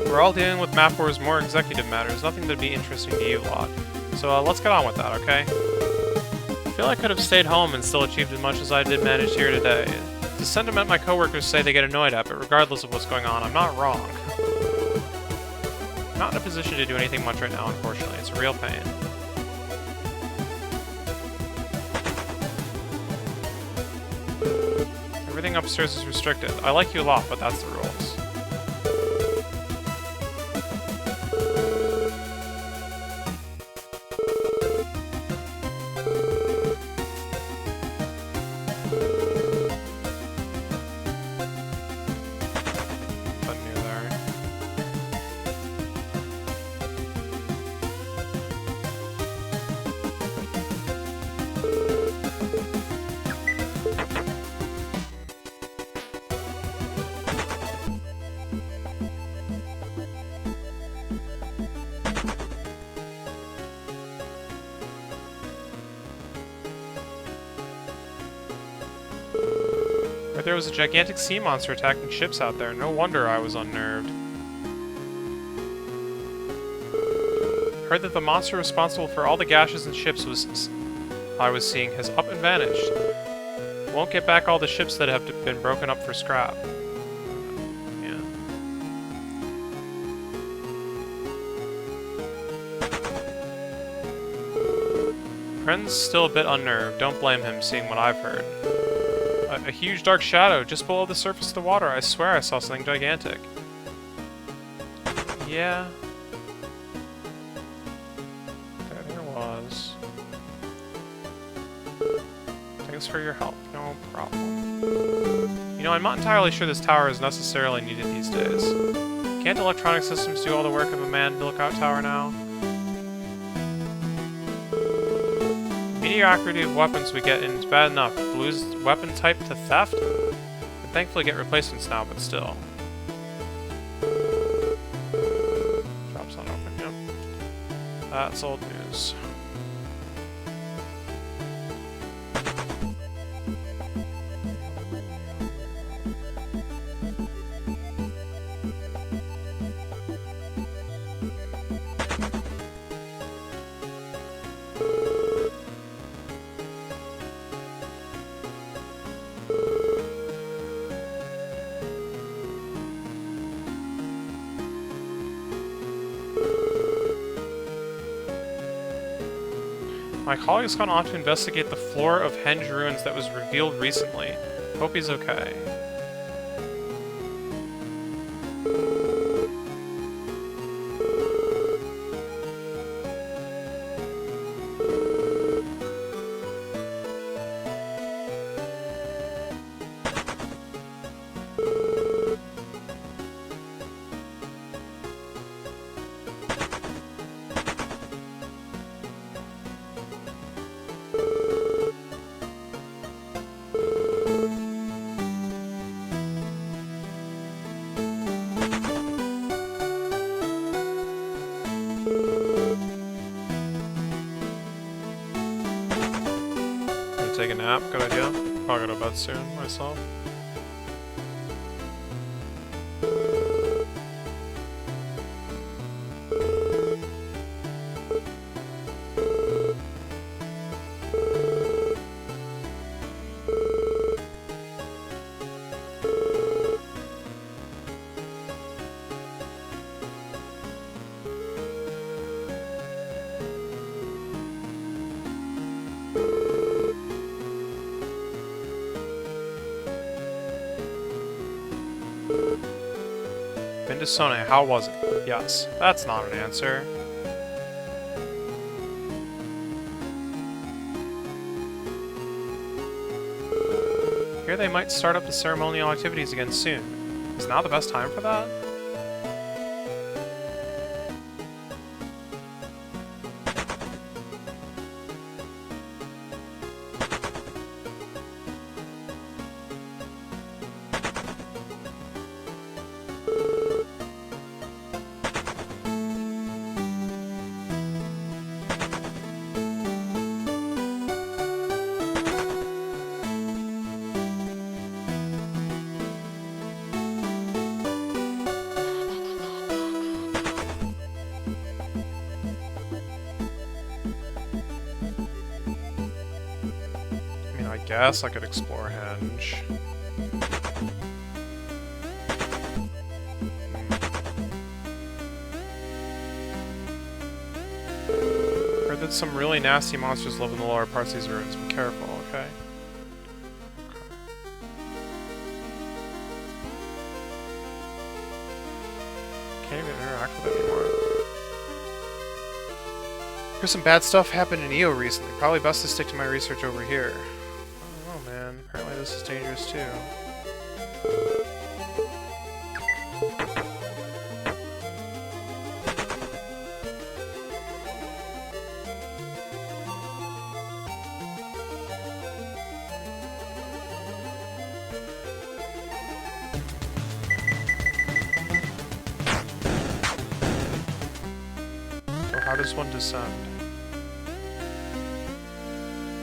We're all dealing with Mappor's more executive matters, nothing that'd be interesting to you lot. So let's get on with that, okay? I feel I could have stayed home and still achieved as much as I did manage here today. It's a sentiment my coworkers say they get annoyed at, but regardless of what's going on, I'm not wrong. I'm not in a position to do anything much right now, unfortunately. It's a real pain. Everything upstairs is restricted. I like you a lot, but that's the rules. Nothing new there. There was a gigantic sea monster attacking ships out there. No wonder I was unnerved. Heard that the monster responsible for all the gashes in ships I was seeing has up and vanished. Won't get back all the ships that have been broken up for scrap. Yeah. Friend's still a bit unnerved. Don't blame him, seeing what I've heard. A huge dark shadow just below the surface of the water. I swear I saw something gigantic. Yeah. There was. Thanks for your help. No problem. You know, I'm not entirely sure this tower is necessarily needed these days. Can't Can't electronic systems do all the work of a manned lookout tower now? Mediocrity of weapons we get in is bad enough. Lose weapon type to theft? And thankfully get replacements now, but still. Shop's not open, yep. That's old news. My colleague's gone off to investigate the floor of Henge ruins that was revealed recently. Hope he's okay. Take a nap, good idea. Probably go to bed soon, myself. Been to Sone, how was it? Yes, that's not an answer. Here they might start up the ceremonial activities again soon. Is now the best time for that? I guess I could explore Henge. Heard that some really nasty monsters live in the lower parts of these ruins. Be careful, okay? Can't even interact with it anymore. There's some bad stuff happened in EO recently. Probably best to stick to my research over here. Oh man, apparently this is dangerous too. So how does one descend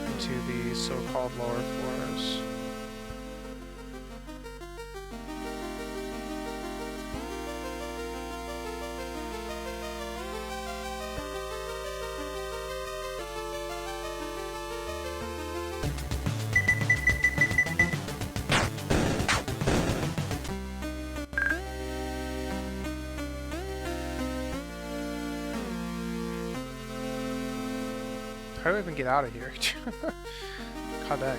into the so-called lower floors? How do I even get out of here? God dang.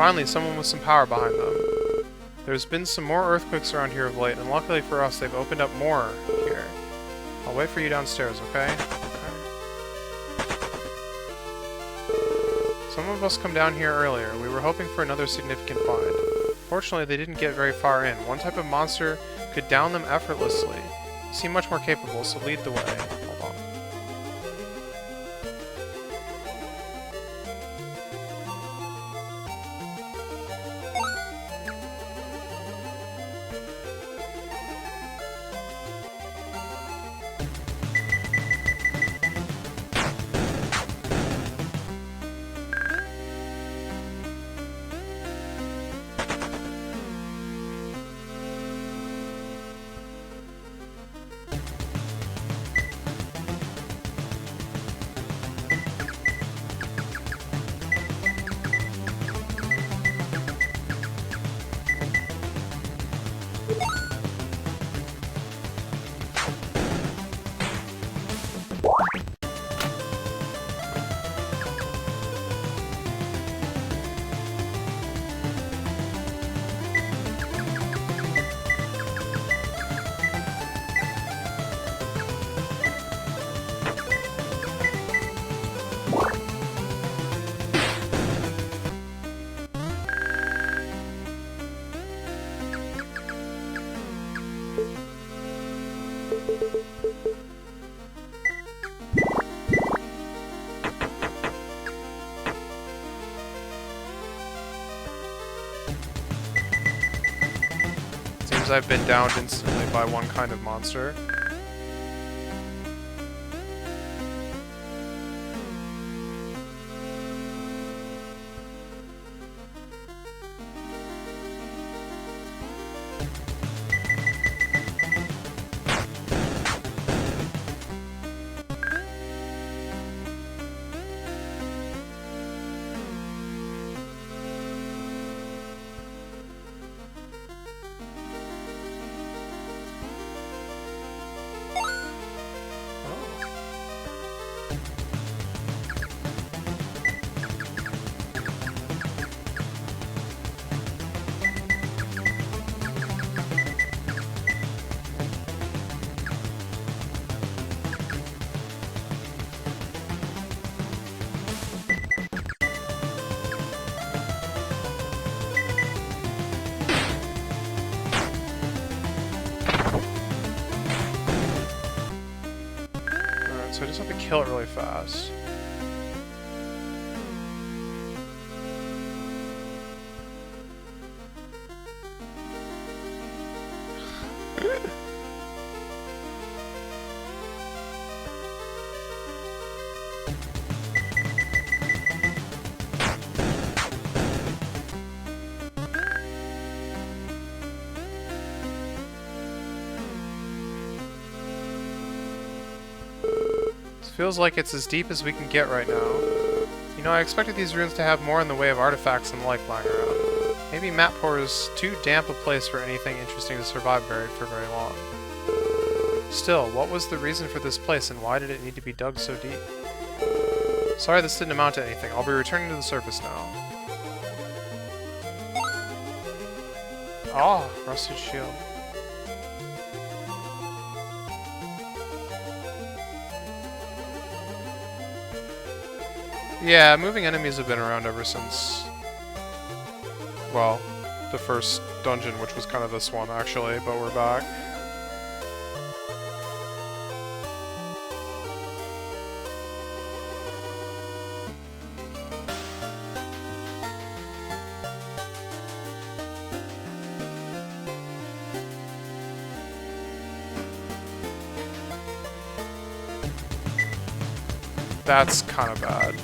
Finally, someone with some power behind them. There's been some more earthquakes around here of late, and luckily for us, they've opened up more here. I'll wait for you downstairs, okay? Some of us come down here earlier. We were hoping for another significant find. Fortunately, they didn't get very far in. One type of monster could down them effortlessly. You seem much more capable, so lead the way. Hold on. Seems I've been downed instantly by one kind of monster. So I just have to kill it really fast. Feels like it's as deep as we can get right now. You know, I expected these ruins to have more in the way of artifacts and the like lying around. Maybe Matpor is too damp a place for anything interesting to survive buried for very long. Still, what was the reason for this place and why did it need to be dug so deep? Sorry this didn't amount to anything. I'll be returning to the surface now. Ah, rusted shield. Yeah, moving enemies have been around ever since, well, the first dungeon, which was kind of this one, actually, but we're back. That's kind of bad.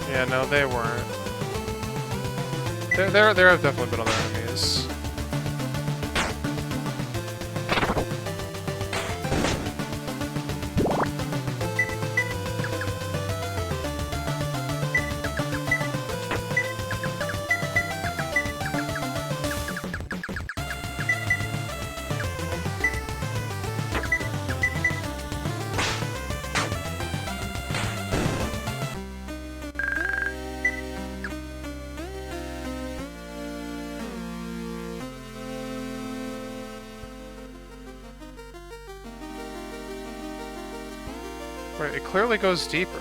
Yeah, no, they weren't. There have definitely been other enemies. Right, it clearly goes deeper.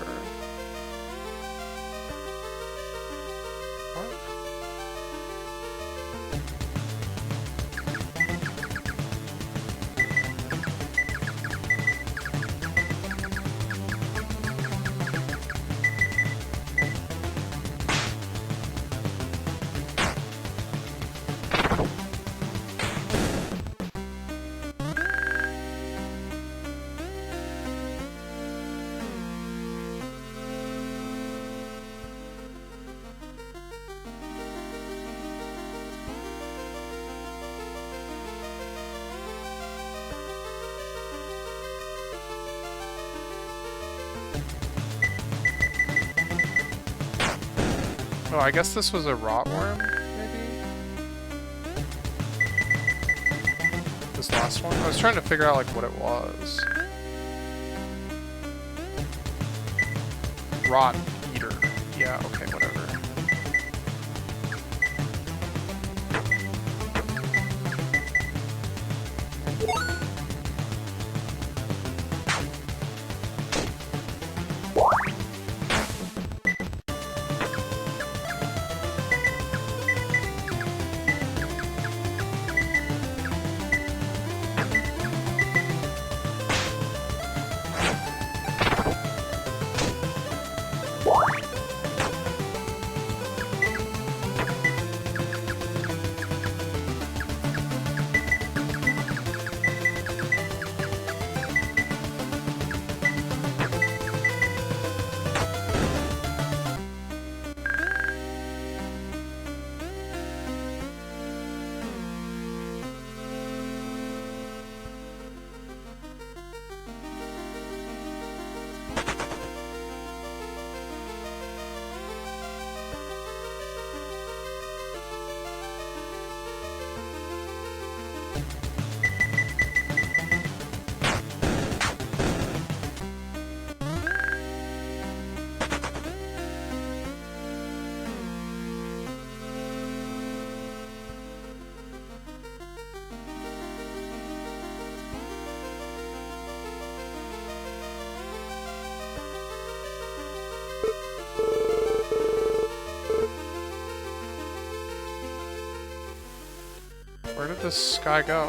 What? Oh, I guess this was a rotworm, maybe? This last one? I was trying to figure out, like, what it was. Rot eater. Yeah, okay, whatever. Where did this guy go?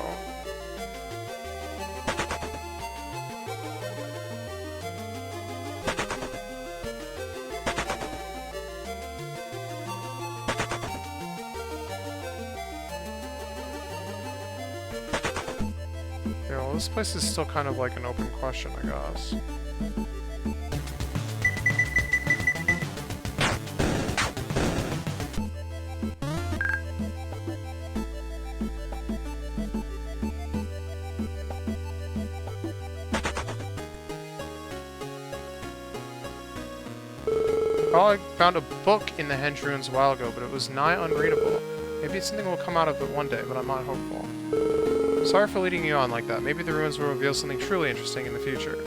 Yeah, well, this place is still kind of like an open question, I guess. Oh, I found a book in the Henge Ruins a while ago, but it was nigh unreadable. Maybe something will come out of it one day, but I'm not hopeful. Sorry for leading you on like that. Maybe the ruins will reveal something truly interesting in the future.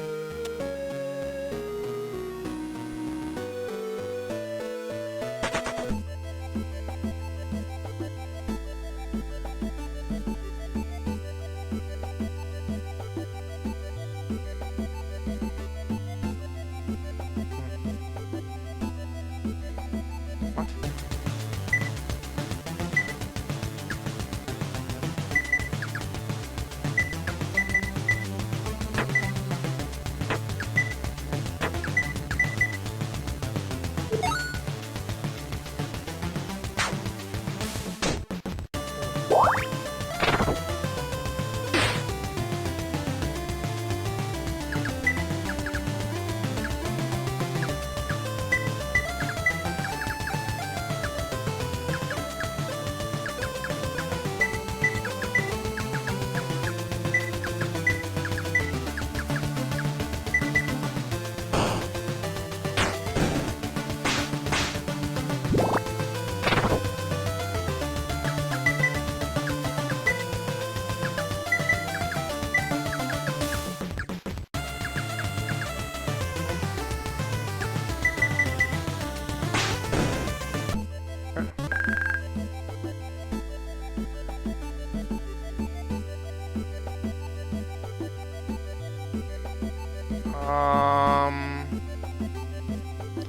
What?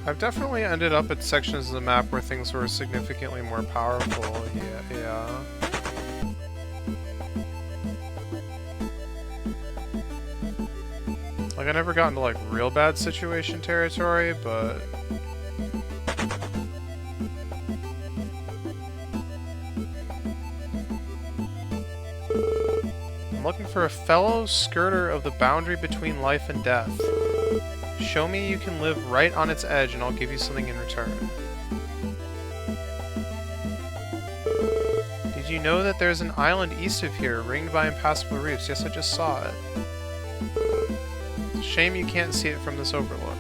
I've definitely ended up at sections of the map where things were significantly more powerful. Yeah. Like, I never got into, like, real bad situation territory, but... I'm looking for a fellow skirter of the boundary between life and death. Show me you can live right on its edge and I'll give you something in return. Did you know that there's an island east of here, ringed by impassable reefs? Yes, I just saw it. Shame you can't see it from this overlook.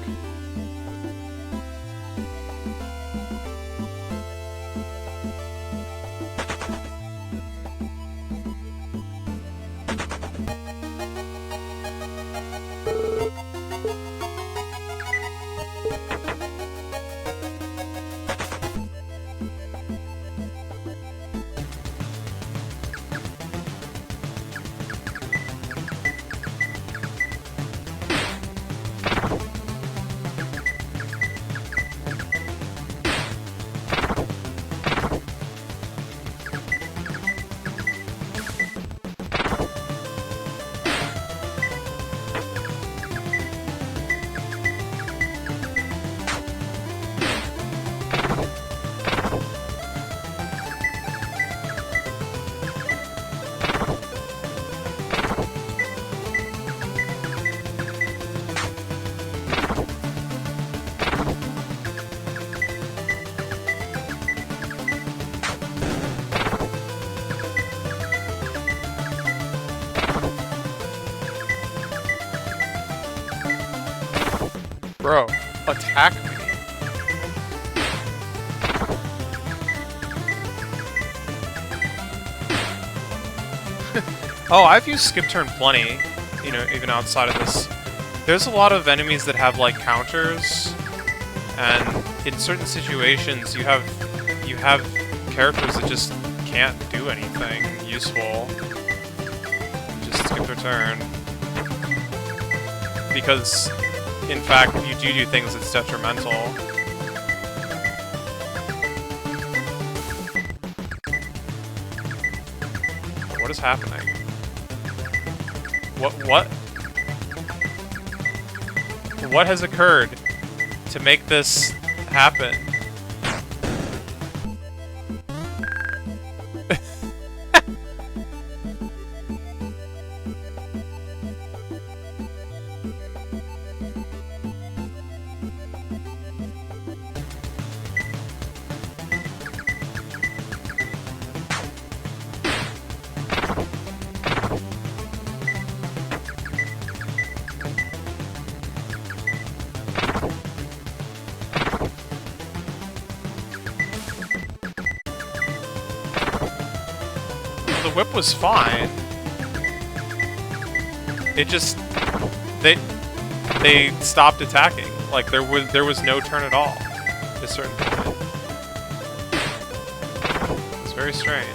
Bro, attack me. Oh, I've used skip turn plenty, you know, even outside of this. There's a lot of enemies that have, like, counters, and in certain situations you have characters that just can't do anything useful. Just skip their turn. Because, in fact, if you do things, it's detrimental. What is happening? What has occurred to make this happen? The whip was fine. It just they stopped attacking. Like there was no turn at all at a certain point. It's very strange.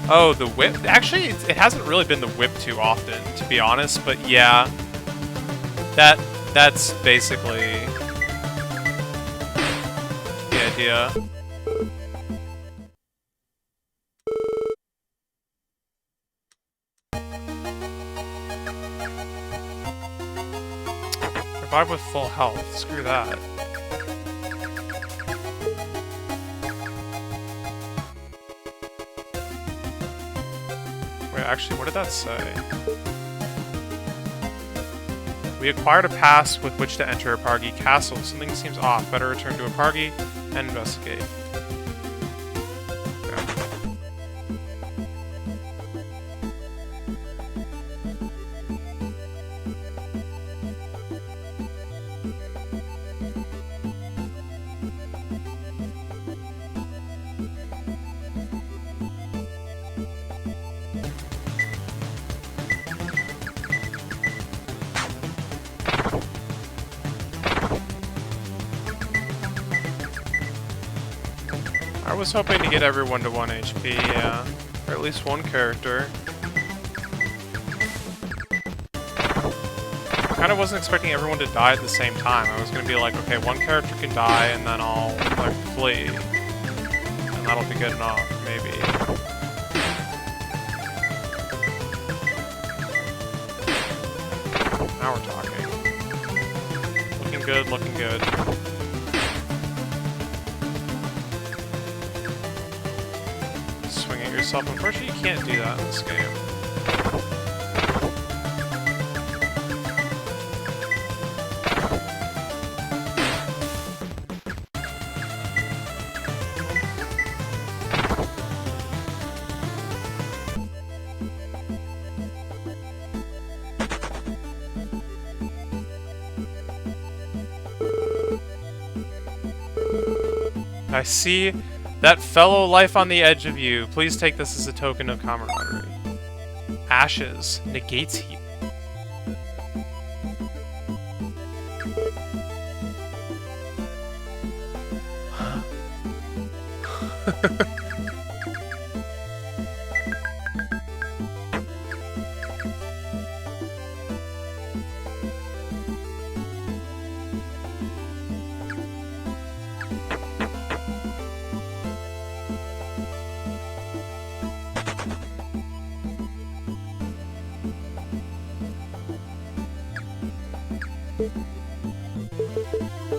Oh, the whip. Actually, it hasn't really been the whip too often, to be honest. But yeah, that's basically the idea. Revive with full health. Screw that. Wait, actually, what did that say? We acquired a pass with which to enter a Pargi castle. Something seems off. Better return to a Pargi and investigate. I was hoping to get everyone to 1 HP, yeah. Or at least one character. kind of wasn't expecting everyone to die at the same time. I was gonna be like, okay, one character can die, and then I'll, like, flee. And that'll be good enough, maybe. Now we're talking. Looking good, looking good. Swing at yourself. Unfortunately, you can't do that in this game. I see that fellow life on the edge of you. Please take this as a token of camaraderie. Ashes negates heat.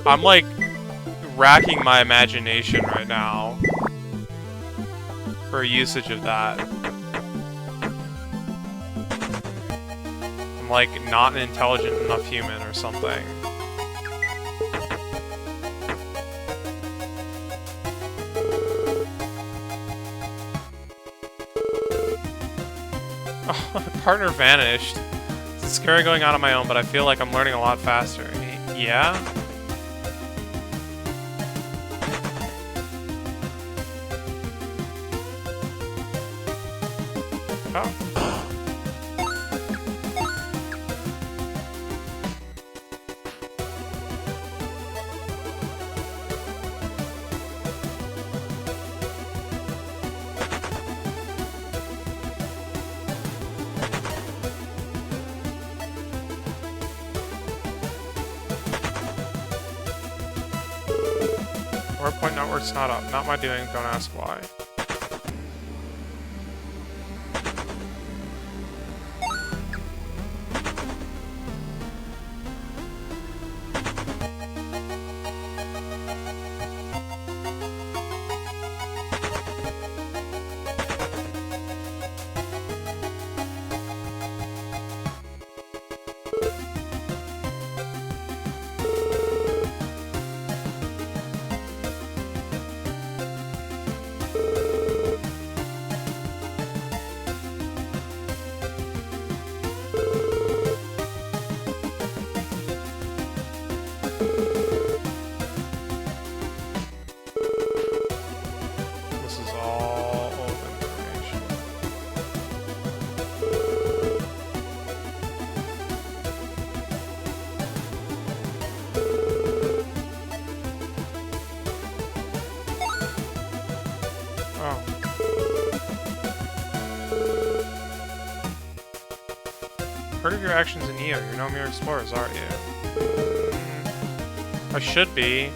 I'm like racking my imagination right now for usage of that. I'm like not an intelligent enough human or something. Oh, my partner vanished. It's scary going out on my own, but I feel like I'm learning a lot faster. Yeah? Oh. PowerPoint network's not up. Not my doing, don't ask why. Heard of your actions in Neo. You're no mere explorers, aren't you? I should be.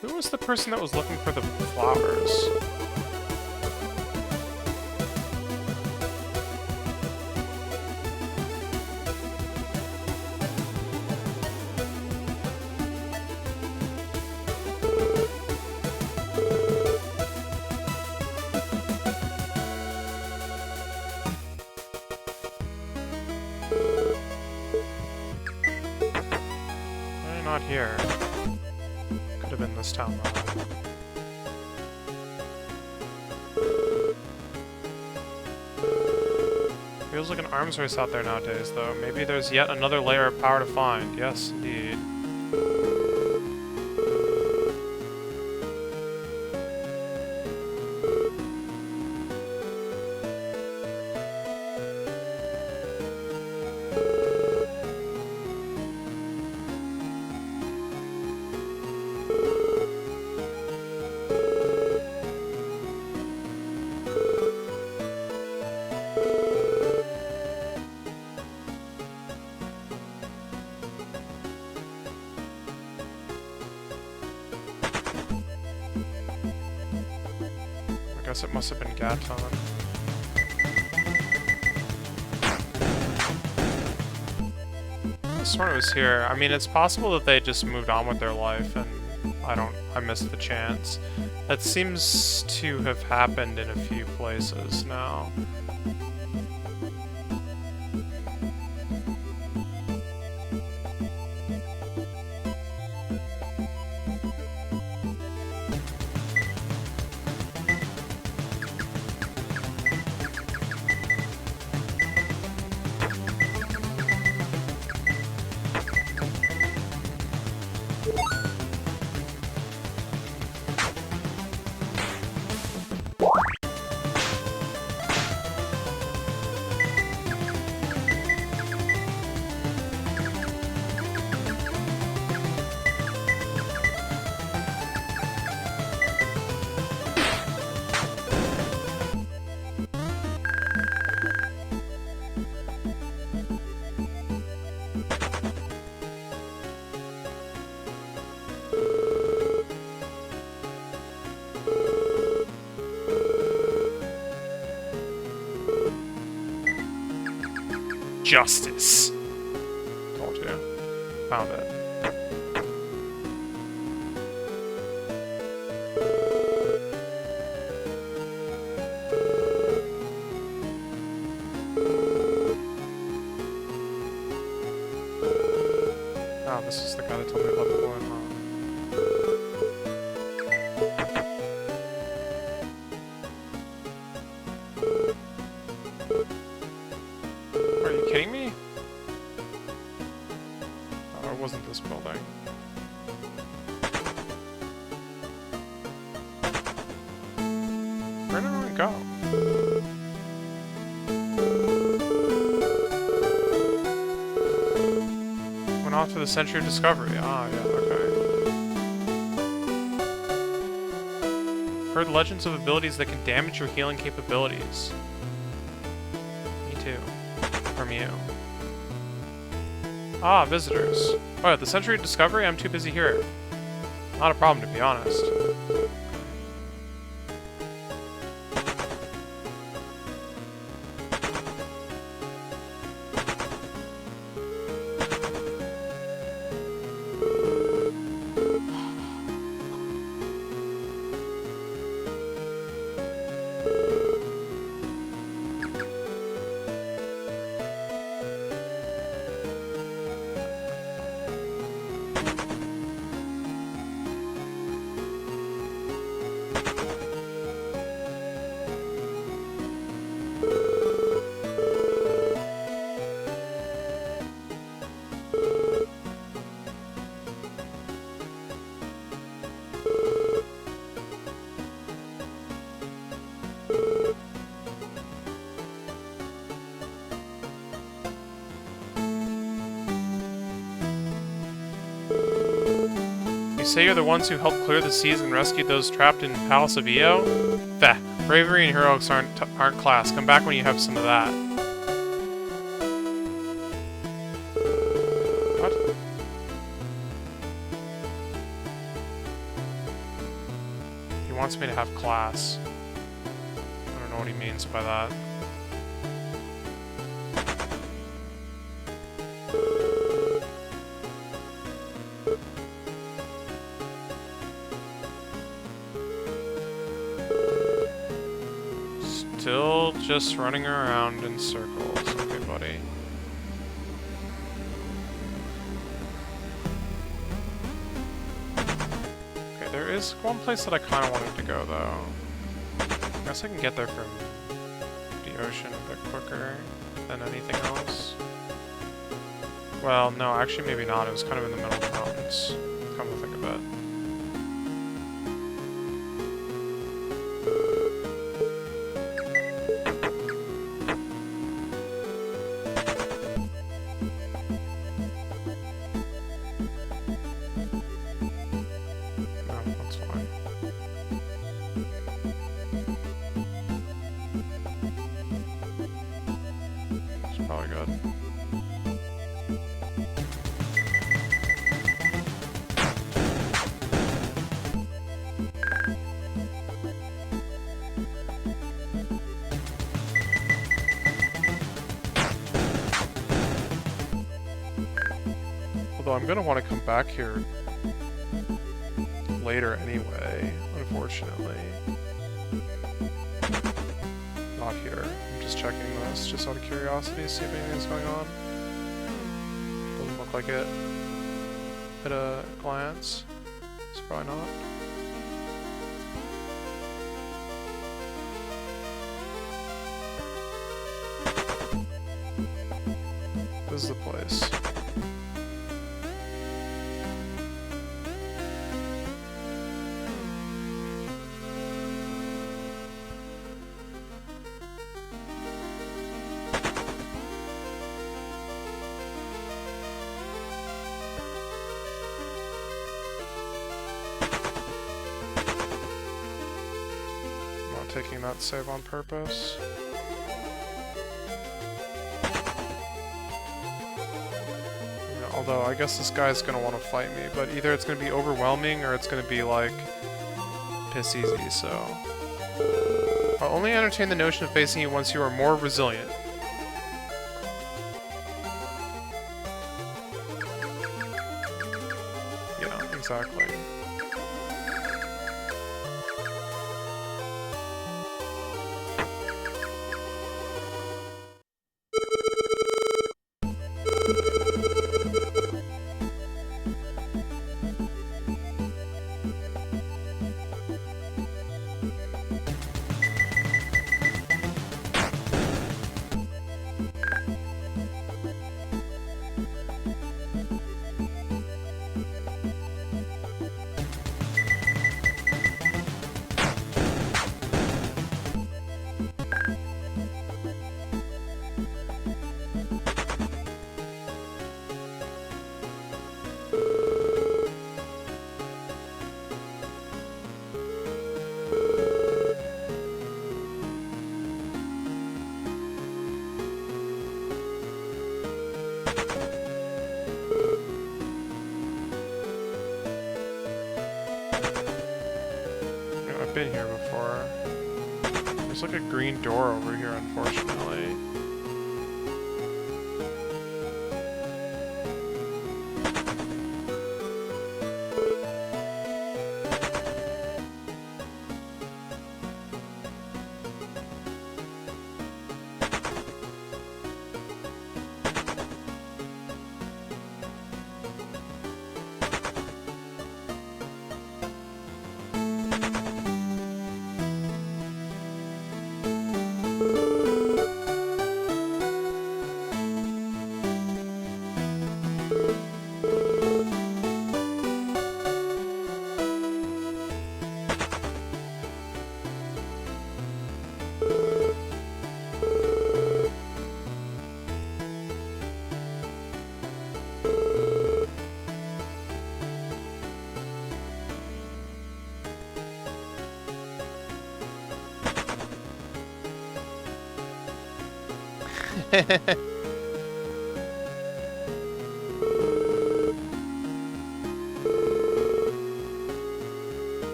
Who was the person that was looking for the flowers? Not here. Could have been this town though. Feels like an arms race out there nowadays, though. Maybe there's yet another layer of power to find. Yes, indeed. guess it must have been Gaton. I swear it was here. I mean, it's possible that they just moved on with their life and I missed the chance. That seems to have happened in a few places now. Justice. Told you. Found it. Oh, this is the guy that told me about the balloon, huh? Are you kidding me? Oh, it wasn't this building. Where did everyone go? Went off to the Century of Discovery. Ah, yeah, okay. Heard legends of abilities that can damage your healing capabilities. Me too. From you. Ah, visitors. Oh, at the Century of Discovery? I'm too busy here. Not a problem, to be honest. You say you're the ones who helped clear the seas and rescued those trapped in Palace of Io? Bah, bravery and heroics aren't class. Come back when you have some of that. What? He wants me to have class. I don't know what he means by that. Still just running around in circles. Okay, buddy. Okay, there is one place that I kind of wanted to go, though. I guess I can get there from the ocean a bit quicker than anything else. Well, no, actually maybe not. It was kind of in the middle of the mountains. Come to think of it. Probably good. Although I'm gonna want to come back here later anyway, unfortunately. Not here. I'm just checking this, just out of curiosity, see if anything's going on. Doesn't look like it at a glance. It's probably not. This is the place. Taking that save on purpose. Yeah, although I guess this guy's gonna want to fight me, but either it's gonna be overwhelming or it's gonna be like piss easy, so I'll only entertain the notion of facing you once you are more resilient. Yeah, exactly. I've been here before. There's like a green door over here, unfortunately.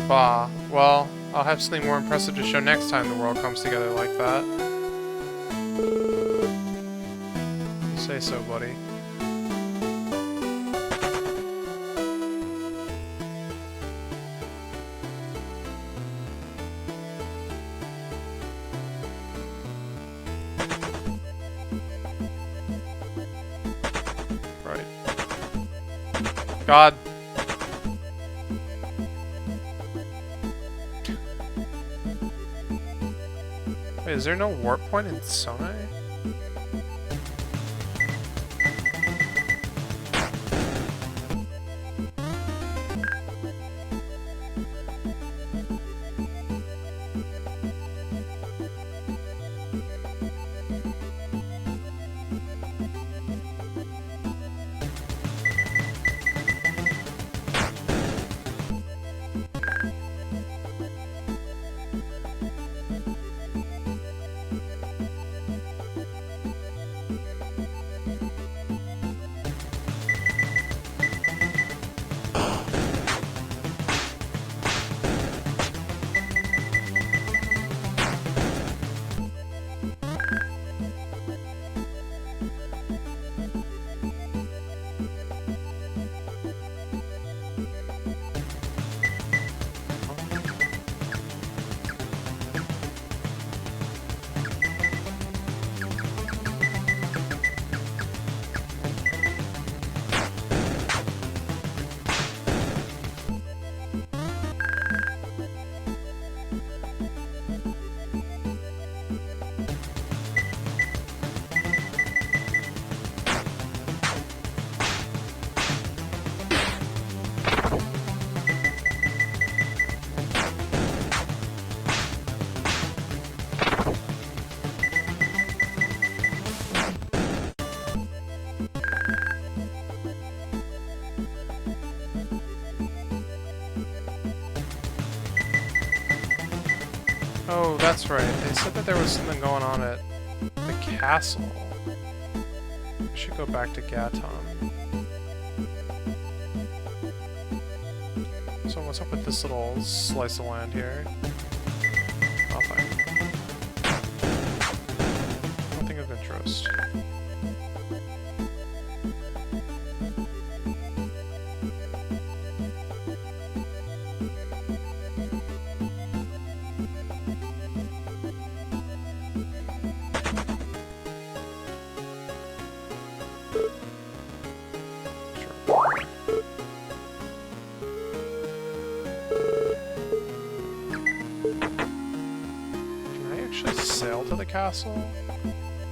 Bah. Well, I'll have something more impressive to show next time the world comes together like that. You say so, buddy. Right. God. Wait, is there no warp point in Sonai? Oh, that's right. They said that there was something going on at the castle. I should go back to Gaton. So what's up with this little slice of land here? Nothing. Nothing of interest. Sail to the castle?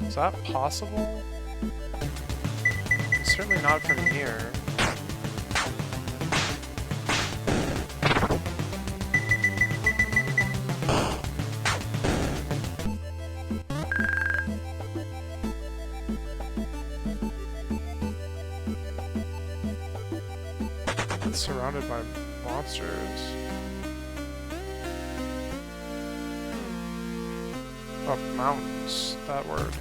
Is that possible? It's certainly not from here. It's surrounded by monsters. Up mountains, that word.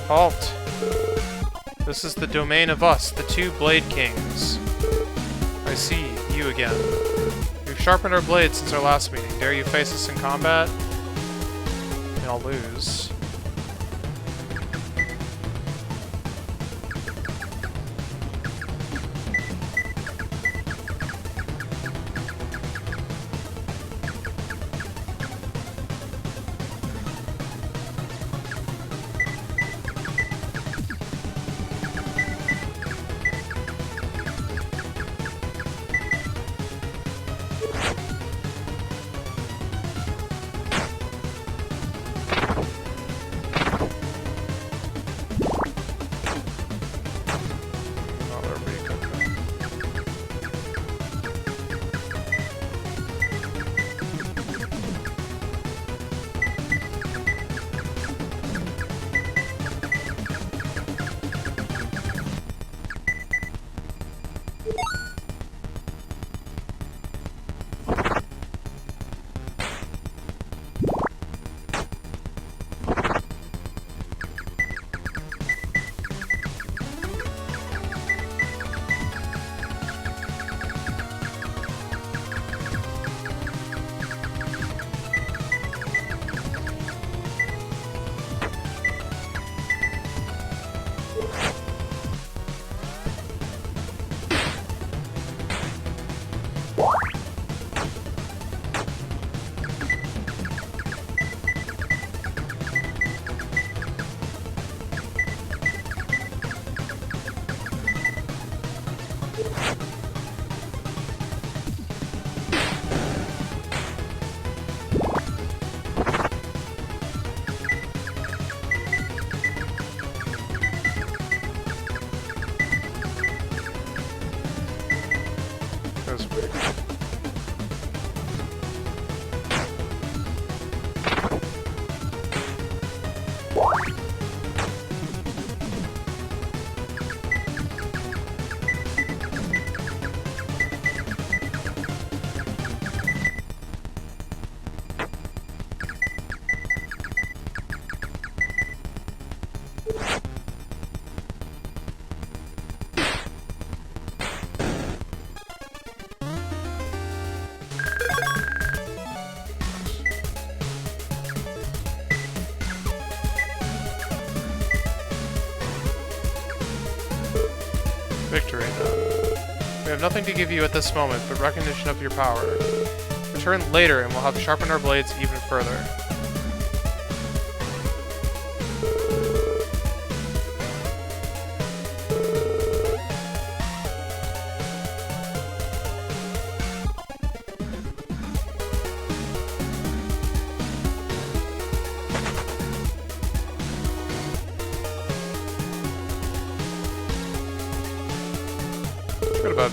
Halt! This is the domain of us, the two Blade Kings. I see, you again. We've sharpened our blades since our last meeting. Dare you face us in combat? I'll lose. Victory, then. We have nothing to give you at this moment but recognition of your power. Return later and we'll have sharpened our blades even further. Go to bed.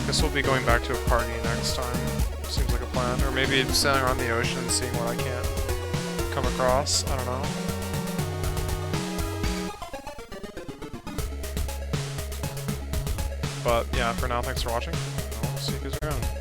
Guess we'll be going back to a party next time. Seems like a plan. Or maybe sailing around the ocean, seeing what I can come across. I don't know. But yeah, for now, thanks for watching. I'll see you guys around.